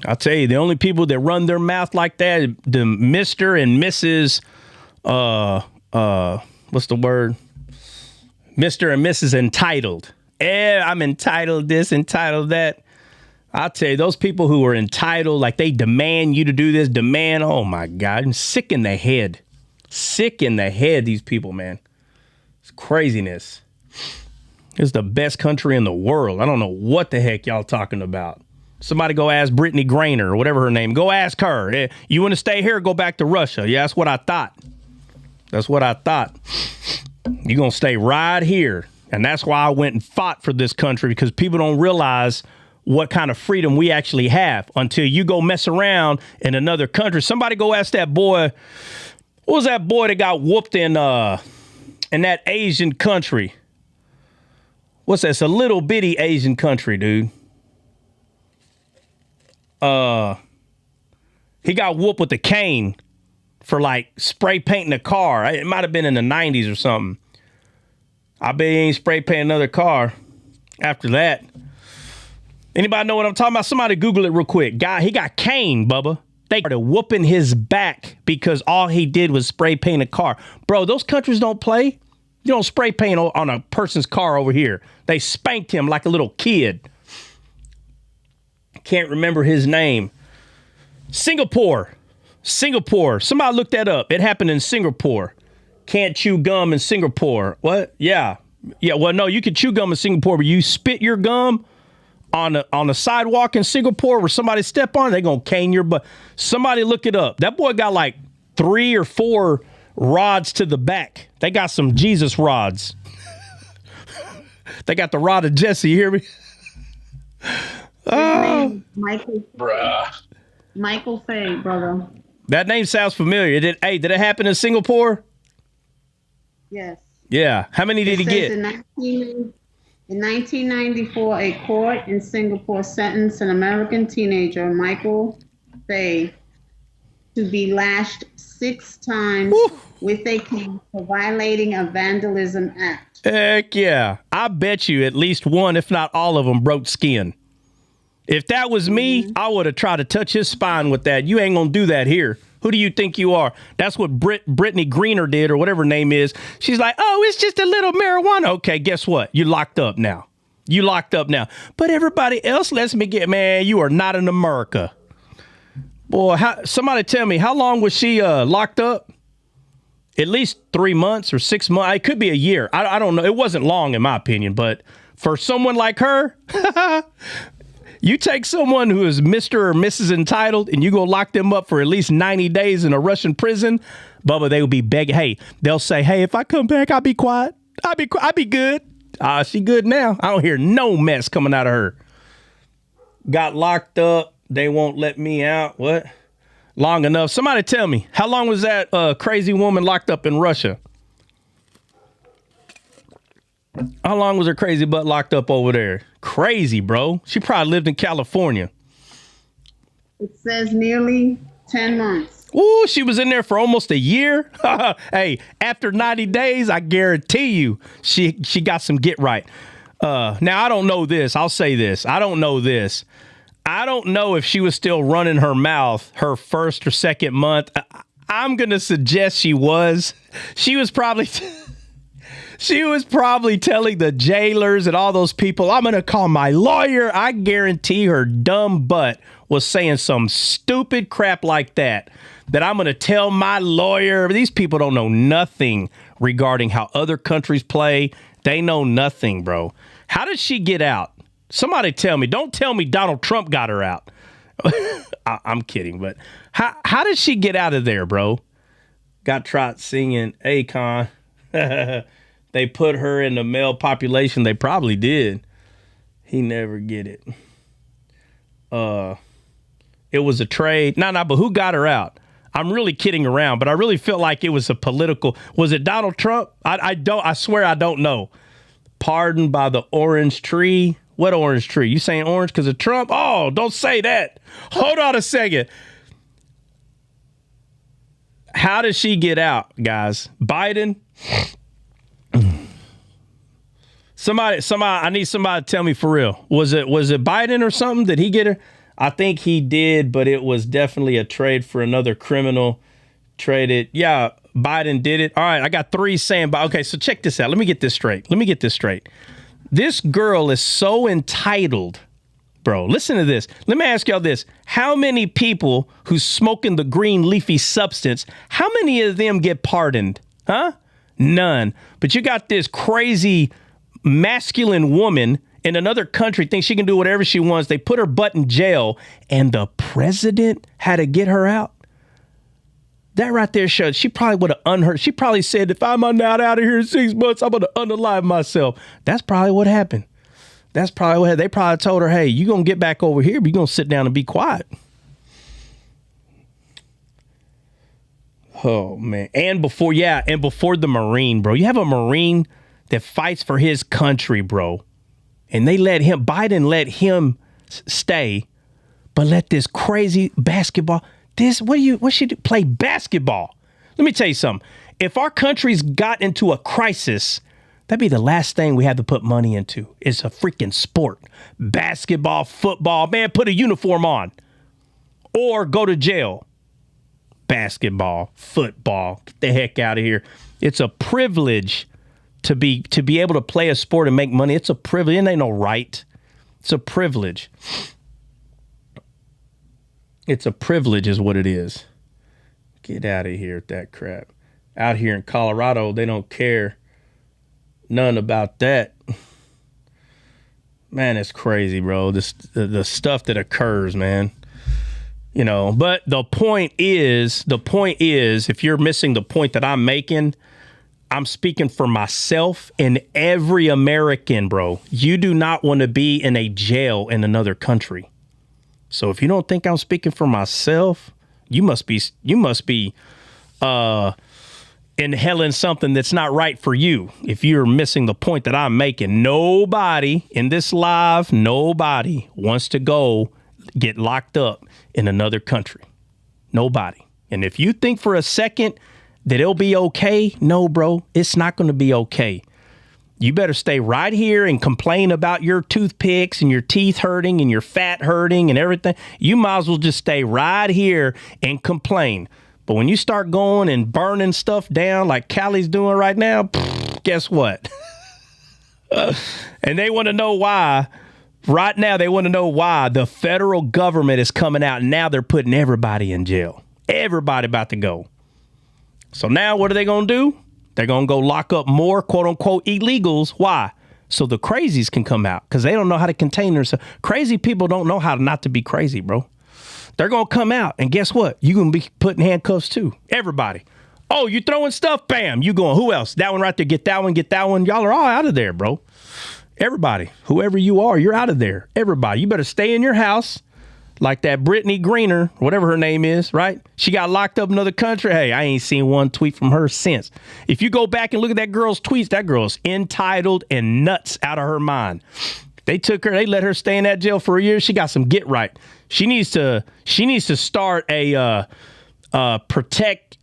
I'll tell you, the only people that run their mouth like that, the Mr. and Mrs. What's the word? Mr. and Mrs. Entitled. I'm entitled this, entitled that. I'll tell you, those people who are entitled, like they demand you to do this, oh my God, I'm sick in the head. Sick in the head, these people, man. It's craziness. It's the best country in the world. I don't know what the heck y'all talking about. Somebody go ask Brittany Griner or whatever her name. Go ask her. You want to stay here or go back to Russia? Yeah, that's what I thought. You're going to stay right here. And that's why I went and fought for this country, because people don't realize what kind of freedom we actually have until you go mess around in another country. Somebody go ask that boy, what was that boy that got whooped in that Asian country? What's that? It's a little bitty Asian country, dude. He got whooped with a cane for like spray painting a car. It might have been in the 90s or something. I bet he ain't spray painting another car after that. Anybody know what I'm talking about? Somebody Google it real quick. He got caned, Bubba. They started whooping his back because all he did was spray paint a car. Bro, those countries don't play. You don't spray paint on a person's car over here. They spanked him like a little kid. Can't remember his name. Singapore. Somebody look that up. It happened in Singapore. Can't chew gum in Singapore. What? Yeah. Well, no, you can chew gum in Singapore, but you spit your gum on the sidewalk in Singapore where somebody step on it, they gonna cane your butt. Somebody look it up. That boy got like 3 or 4 rods to the back. They got some Jesus rods. They got the rod of Jesse. You hear me? Michael. Bruh. Michael Fay, brother. That name sounds familiar. Did it happen in Singapore? Yes. Yeah. How many did he get? In In 1994, a court in Singapore sentenced an American teenager, Michael Fay, to be lashed 6 times with a cane for violating a vandalism act. Heck yeah. I bet you at least one, if not all of them, broke skin. If that was me, I would have tried to touch his spine with that. You ain't going to do that here. Who do you think you are? That's what Brittany Greener did, or whatever her name is. She's like, oh, it's just a little marijuana. Okay, guess what? You're locked up now. You locked up now. But everybody else lets me get, man, you are not in America. Boy, somebody tell me, how long was she locked up? At least 3 months or 6 months. It could be a year. I don't know. It wasn't long in my opinion, but for someone like her, you take someone who is Mr. or Mrs. Entitled and you go lock them up for at least 90 days in a Russian prison, Bubba, they will be begging. Hey, they'll say, hey, if I come back, I'll be quiet. I'll be good. She good now. I don't hear no mess coming out of her. Got locked up. They won't let me out. What? Long enough. Somebody tell me, how long was that crazy woman locked up in Russia? How long was her crazy butt locked up over there? Crazy, bro. She probably lived in California. It says nearly 10 months. Ooh, she was in there for almost a year. Hey, after 90 days, I guarantee you she got some get right. Now, I don't know this. I'll say this. I don't know this. I don't know if she was still running her mouth her first or second month. I'm going to suggest she was. She was probably telling the jailers and all those people, I'm going to call my lawyer. I guarantee her dumb butt was saying some stupid crap like that I'm going to tell my lawyer. These people don't know nothing regarding how other countries play. They know nothing, bro. How did she get out? Somebody tell me. Don't tell me Donald Trump got her out. I'm kidding, but how did she get out of there, bro? Got tried singing Akon. They put her in the male population. They probably did. He never get it. It was a trade. No, but who got her out? I'm really kidding around, but I really felt like it was a political. Was it Donald Trump? I swear I don't know. Pardoned by the orange tree. What orange tree? You saying orange because of Trump? Oh, don't say that. Hold on a second. How did she get out, guys? Biden? Somebody, I need somebody to tell me for real. Was it Biden or something? Did he get her? I think he did, but it was definitely a trade for another criminal. Traded. Yeah, Biden did it. All right, I got 3 saying, okay, so check this out. Let me get this straight. This girl is so entitled, bro. Listen to this. Let me ask y'all this. How many people who's smoking the green leafy substance, how many of them get pardoned? Huh? None. But you got this crazy masculine woman in another country, thinks she can do whatever she wants. They put her butt in jail, and the president had to get her out. That right there shows she probably would have unheard. She probably said, if I'm not out of here in 6 months, I'm going to unalive myself. That's probably what happened. They probably told her, hey, you're going to get back over here, but you're going to sit down and be quiet. Oh, man. And before the Marine, bro. You have a Marine that fights for his country, bro. And Biden let him stay, but let this crazy basketball. What should you play basketball? Let me tell you something. If our country's got into a crisis, that'd be the last thing we have to put money into. It's a freaking sport. Basketball, football, man, put a uniform on or go to jail. Basketball, football, get the heck out of here. It's a privilege to be able to play a sport and make money. It's a privilege. It ain't no right. It's a privilege. It's a privilege is what it is. Get out of here with that crap. Out here in Colorado, they don't care none about that. Man, it's crazy, bro. The stuff that occurs, man. You know, but the point is, if you're missing the point that I'm making, I'm speaking for myself and every American, bro. You do not want to be in a jail in another country. So if you don't think I'm speaking for myself, you must be inhaling something that's not right for you. If you're missing the point that I'm making, nobody in this live, nobody wants to go get locked up in another country. Nobody. And if you think for a second that it'll be okay, no, bro, it's not going to be okay. You better stay right here and complain about your toothpicks and your teeth hurting and your fat hurting and everything. You might as well just stay right here and complain. But when you start going and burning stuff down like Callie's doing right now, guess what? And they want to know why. Right now, they want to know why the federal government is coming out. And now they're putting everybody in jail. Everybody about to go. So now what are they going to do? They're going to go lock up more, quote unquote, illegals. Why? So the crazies can come out because they don't know how to contain themselves. Crazy people don't know how not to be crazy, bro. They're going to come out, and guess what? You're going to be put in handcuffs, too. Everybody. Oh, you throwing stuff? Bam. You going, who else? That one right there. Get that one. Get that one. Y'all are all out of there, bro. Everybody. Whoever you are, you're out of there. Everybody. You better stay in your house like that Brittany Greener, whatever her name is, right? She got locked up in another country. Hey, I ain't seen one tweet from her since. If you go back and look at that girl's tweets, that girl's entitled and nuts out of her mind. They took her, they let her stay in that jail for a year. She got some get right. She needs to start a protect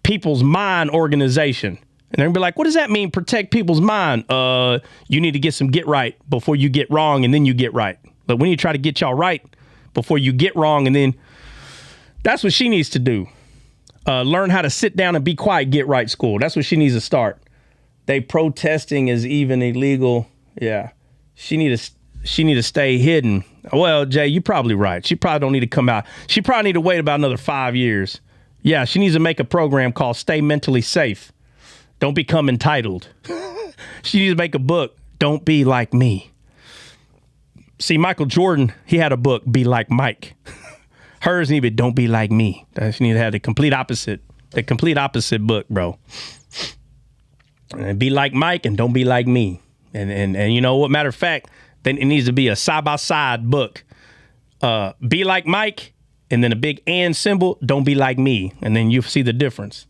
people's mind organization. And they're gonna be like, what does that mean? Protect people's mind. You need to get some get right before you get wrong and then you get right. But we need to try to get y'all right before you get wrong, and then that's what she needs to do. Learn how to sit down and be quiet, get right school. That's what she needs to start. They protesting is even illegal. Yeah. She need to stay hidden. Well, Jay, you're probably right. She probably don't need to come out. She probably need to wait about another 5 years. Yeah, she needs to make a program called Stay Mentally Safe. Don't become entitled. She needs to make a book. Don't be like me. See, Michael Jordan, he had a book, Be Like Mike. Hers need to be Don't Be Like Me. She need to have the complete opposite book, bro. And be like Mike and don't be like me. And you know what? Matter of fact, then it needs to be a side-by-side book. Be like Mike, and then a big and symbol, don't be like me. And then you see the difference.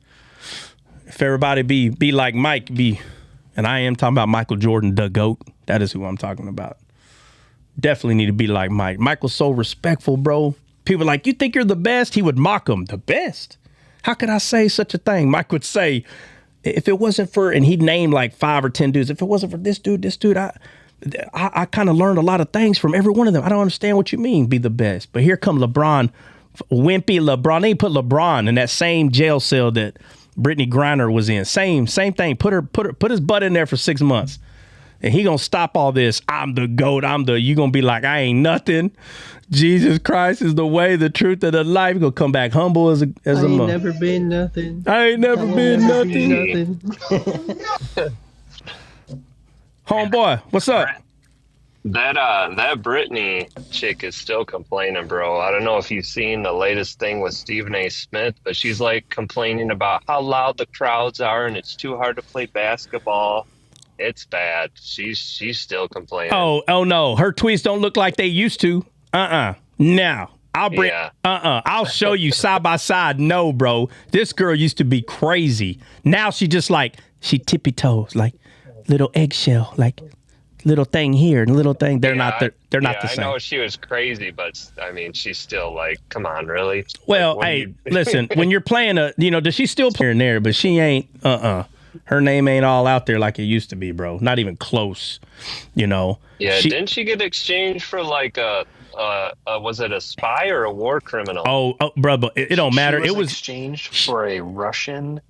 If everybody be like Mike, and I am talking about Michael Jordan, the GOAT. That is who I'm talking about. Definitely need to be like Mike. Michael's so respectful, bro. People are like, you think you're the best? He would mock him. The best? How could I say such a thing? Mike would say, if it wasn't for, and he'd name like 5 or 10 dudes. If it wasn't for this dude, I kind of learned a lot of things from every one of them. I don't understand what you mean, be the best. But here comes LeBron, wimpy LeBron. They put LeBron in that same jail cell that Brittany Griner was in. Same thing. Put his butt in there for 6 months. And he gonna stop all this. I'm the GOAT. You gonna be like, I ain't nothing. Jesus Christ is the way, the truth, and the life. You gonna come back humble as a ain't never been nothing. I ain't never been nothing. Homeboy, what's up? That Brittany chick is still complaining, bro. I don't know if you've seen the latest thing with Stephen A. Smith, but she's like complaining about how loud the crowds are and it's too hard to play basketball. It's bad. She's still complaining. Oh no. Her tweets don't look like they used to. Now I'll show you side by side. No, bro. This girl used to be crazy. Now she just like, she tippy toes, like little eggshell, like little thing here and little thing. They're not the same. I know she was crazy, but I mean, she's still like, come on, really? Well, like, listen, when you're playing does she still play in there? But she ain't, her name ain't all out there like it used to be, bro. Not even close, Yeah, didn't she get exchanged for like was it a spy or a war criminal? Oh brother, it don't matter. It was exchanged for a Russian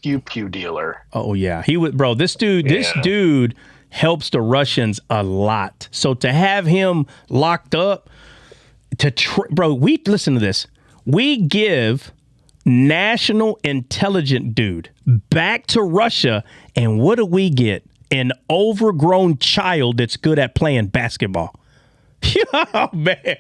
pew dealer. Oh yeah, he was, bro. This dude helps the Russians a lot. So to have him locked up, bro, we listen to this. We give national intelligent dude back to Russia, and what do we get? An overgrown child that's good at playing basketball. Oh man.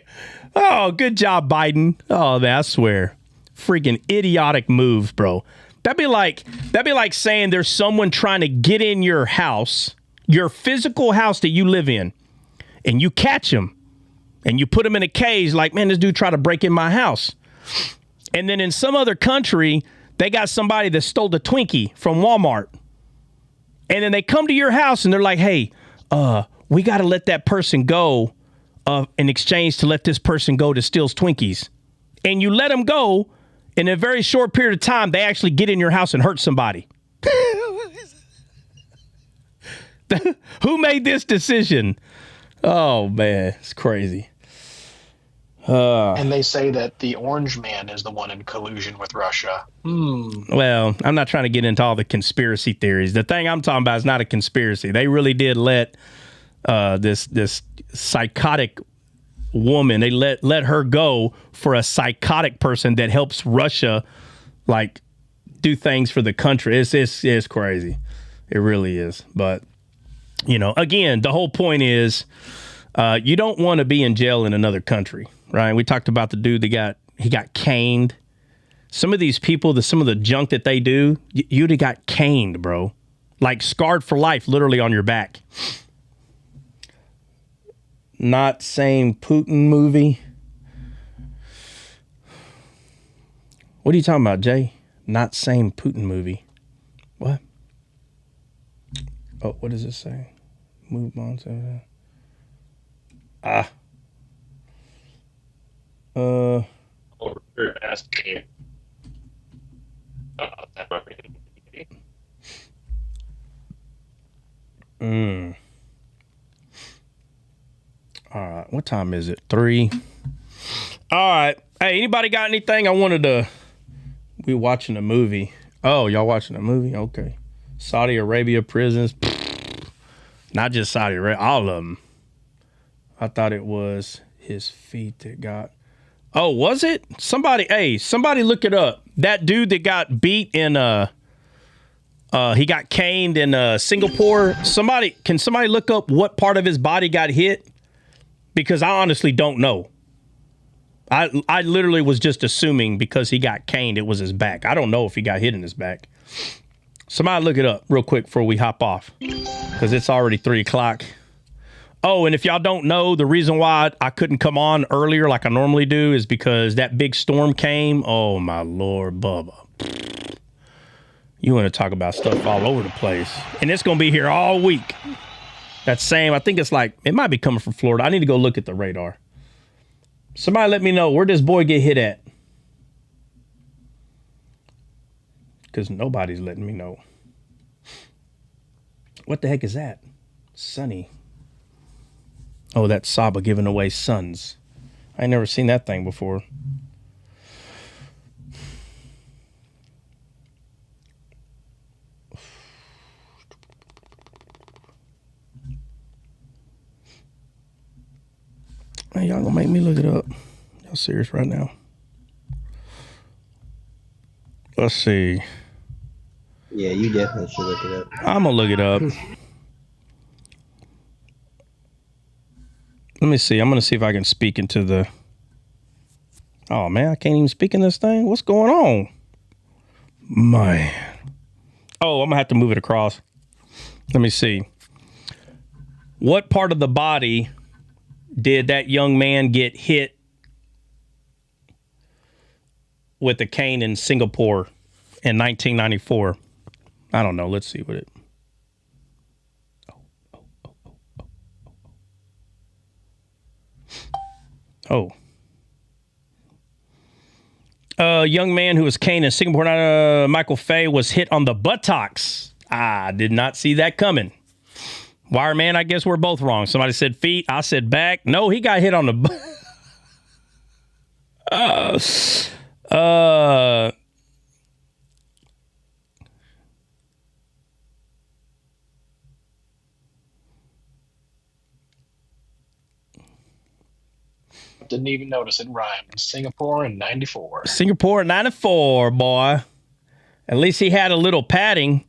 Oh, good job, Biden. Oh man, I swear. Freaking idiotic moves, bro. That'd be like saying there's someone trying to get in your house, your physical house that you live in, and you catch him and you put him in a cage like, man, this dude tried to break in my house. And then in some other country, they got somebody that stole the Twinkie from Walmart. And then they come to your house and they're like, hey, we got to let that person go in exchange to let this person go that steals Twinkies. And you let them go. In a very short period of time, they actually get in your house and hurt somebody. Who made this decision? Oh, man, it's crazy. And they say that the Orange Man is the one in collusion with Russia. Well, I'm not trying to get into all the conspiracy theories. The thing I'm talking about is not a conspiracy. They really did let this psychotic woman, they let her go for a psychotic person that helps Russia, like, do things for the country. It's crazy. It really is. But, you know, again, the whole point is you don't want to be in jail in another country. Right, we talked about the dude that got caned. Some of these people, some of the junk that they do, you'd have got caned, bro. Like scarred for life, literally on your back. Not same Putin movie. What are you talking about, Jay? Not same Putin movie. What? Oh, what does it say? Move on to... asking All right. What time is it? 3. All right. Hey, anybody got anything? We watching a movie. Oh, y'all watching a movie? Okay. Saudi Arabia prisons. Not just Saudi Arabia, all of them. I thought it was his feet that got... Oh, was it? Somebody look it up. That dude that got beat in he got caned in Singapore. Can somebody look up what part of his body got hit? Because I honestly don't know. I literally was just assuming because he got caned it was his back. I don't know if he got hit in his back. Somebody look it up real quick before we hop off. Because it's already 3 o'clock. Oh, and if y'all don't know, the reason why I couldn't come on earlier like I normally do is because that big storm came. Oh, my Lord, Bubba. You want to talk about stuff all over the place. And it's going to be here all week. That same, I think it's like, it might be coming from Florida. I need to go look at the radar. Somebody let me know, where does boy get hit at? Because nobody's letting me know. What the heck is that? Sunny. Oh, that's Saba giving away sons. I ain't never seen that thing before. Man, y'all gonna make me look it up. Y'all serious right now? Let's see. Yeah, you definitely should look it up. I'm gonna look it up. Let me see. I'm going to see if I can speak into the... Oh, man, I can't even speak in this thing. What's going on? Man. Oh, I'm going to have to move it across. Let me see. What part of the body did that young man get hit with a cane in Singapore in 1994? I don't know. Let's see what it... Oh. A young man who was caned in Singapore, Michael Fay, was hit on the buttocks. I did not see that coming. Wireman, I guess we're both wrong. Somebody said feet. I said back. No, he got hit on the butt. Didn't even notice it rhymed. Singapore in 94. Singapore in 94, boy. At least he had a little padding.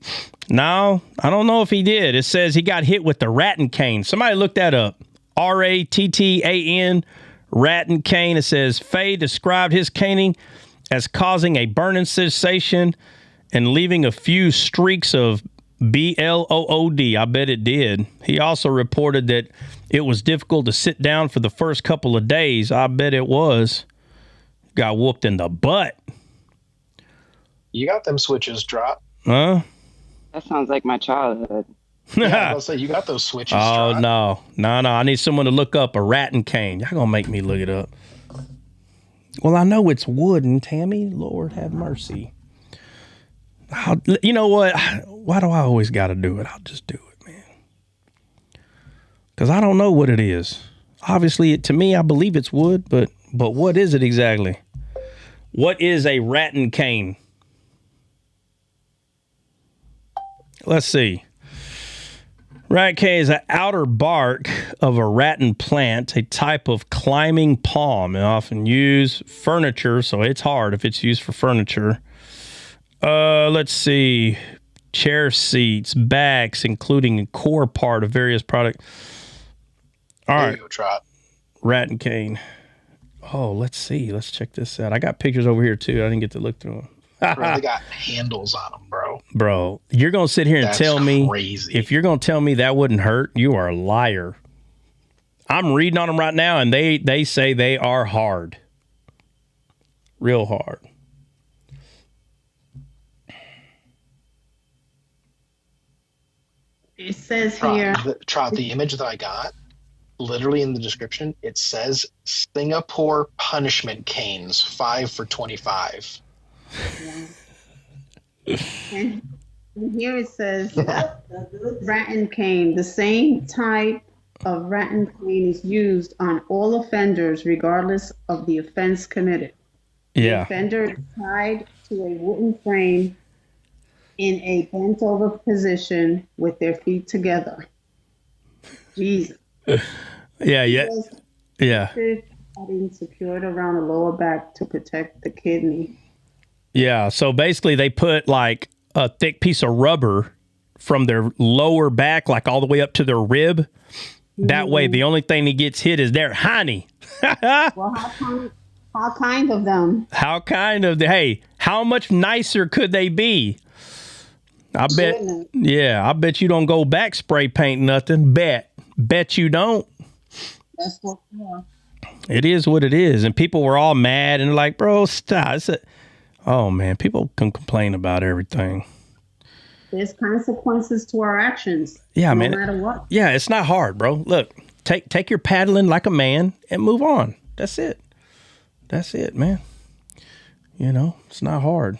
No, I don't know if he did. It says he got hit with the rattan cane. Somebody look that up. R-A-T-T-A-N, rattan cane. It says Fay described his caning as causing a burning sensation and leaving a few streaks of B-L-O-O-D. I bet it did. He also reported that it was difficult to sit down for the first couple of days. I bet it was. Got whooped in the butt. You got them switches, Trot. Huh? That sounds like my childhood. Yeah, I'll say you got those switches. Oh, Trot. no. I need someone to look up a rattan cane. Y'all gonna make me look it up. Well, I know it's wooden, Tammy. Lord have mercy. You know what? Why do I always got to do it? I'll just do it, man. Because I don't know what it is. Obviously, to me, I believe it's wood, but what is it exactly? What is a rattan cane? Let's see. Rattan cane is the outer bark of a rattan plant, a type of climbing palm, and often used furniture, so it's hard if it's used for furniture. Let's see. Chair seats, backs, including a core part of various products. All right. There you go, Trot. Rattan cane. Oh, let's see. Let's check this out. I got pictures over here, too. I didn't get to look through them. Bro, they got handles on them, bro. Bro, you're going to sit here and tell me, crazy. if you're going to tell me that wouldn't hurt, you are a liar. I'm reading on them right now, and they say they are hard. Real hard. It says here. Trot, the image that I got, literally in the description, it says Singapore punishment canes, 5 for $25. And here it says rattan cane. The same type of rattan cane is used on all offenders, regardless of the offense committed. The offender is tied to a wooden frame in a bent over position with their feet together. Jesus. Yeah. Secured around the lower back to protect the kidney. Yeah. So basically, they put like a thick piece of rubber from their lower back, like all the way up to their rib. That way, the only thing that gets hit is their hiney. Well, how kind of them? How kind of hey? How much nicer could they be? I bet you don't go back spray paint nothing. Bet you don't. That's what. It is what it is, and people were all mad and like, bro, stop. Oh man, people can complain about everything. There's consequences to our actions. Yeah, no man. No matter what. Yeah, it's not hard, bro. Look, take your paddling like a man and move on. That's it. That's it, man. You know, it's not hard.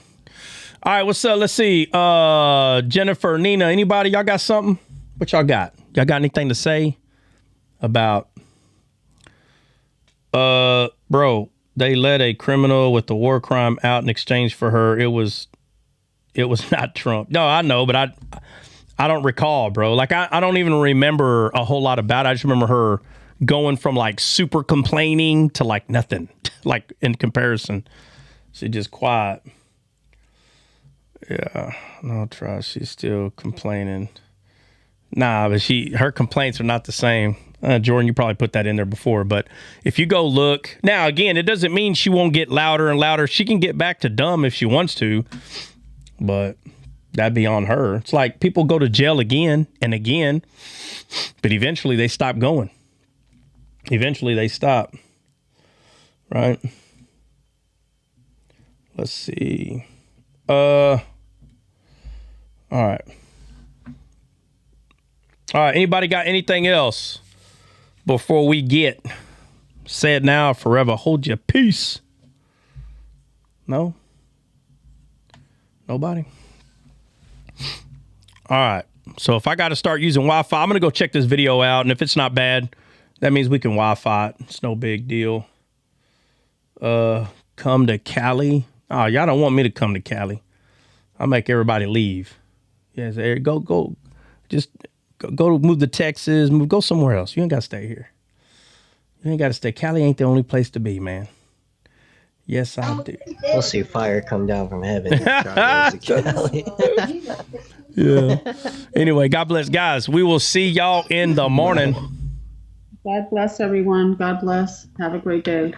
All right, what's up? Let's see. Jennifer, Nina, anybody? Y'all got something? What y'all got? Y'all got anything to say about? Bro, they let a criminal with a war crime out in exchange for her. It was not Trump. No, I know, but I don't recall, bro. Like I don't even remember a whole lot about it. I just remember her going from like super complaining to like nothing, like in comparison. She just quiet. Yeah, no trust. She's still complaining. Nah, but her complaints are not the same. Jordan, you probably put that in there before, but if you go look now, again, it doesn't mean she won't get louder and louder. She can get back to dumb if she wants to, but that'd be on her. It's like people go to jail again and again, but eventually they stop going. Eventually they stop. Right? Let's see. All right. All right. Anybody got anything else before we get say it now, forever hold your peace? No? Nobody? All right. So if I got to start using Wi-Fi, I'm going to go check this video out. And if it's not bad, that means we can Wi-Fi it. It's no big deal. Come to Cali. Oh, y'all don't want me to come to Cali. I'll make everybody leave. Yes, go. Just go move to Texas. Go somewhere else. You ain't got to stay here. You ain't got to stay. Cali ain't the only place to be, man. Yes, I do. We'll see fire come down from heaven. Yeah. Anyway, God bless, guys. We will see y'all in the morning. God bless everyone. God bless. Have a great day.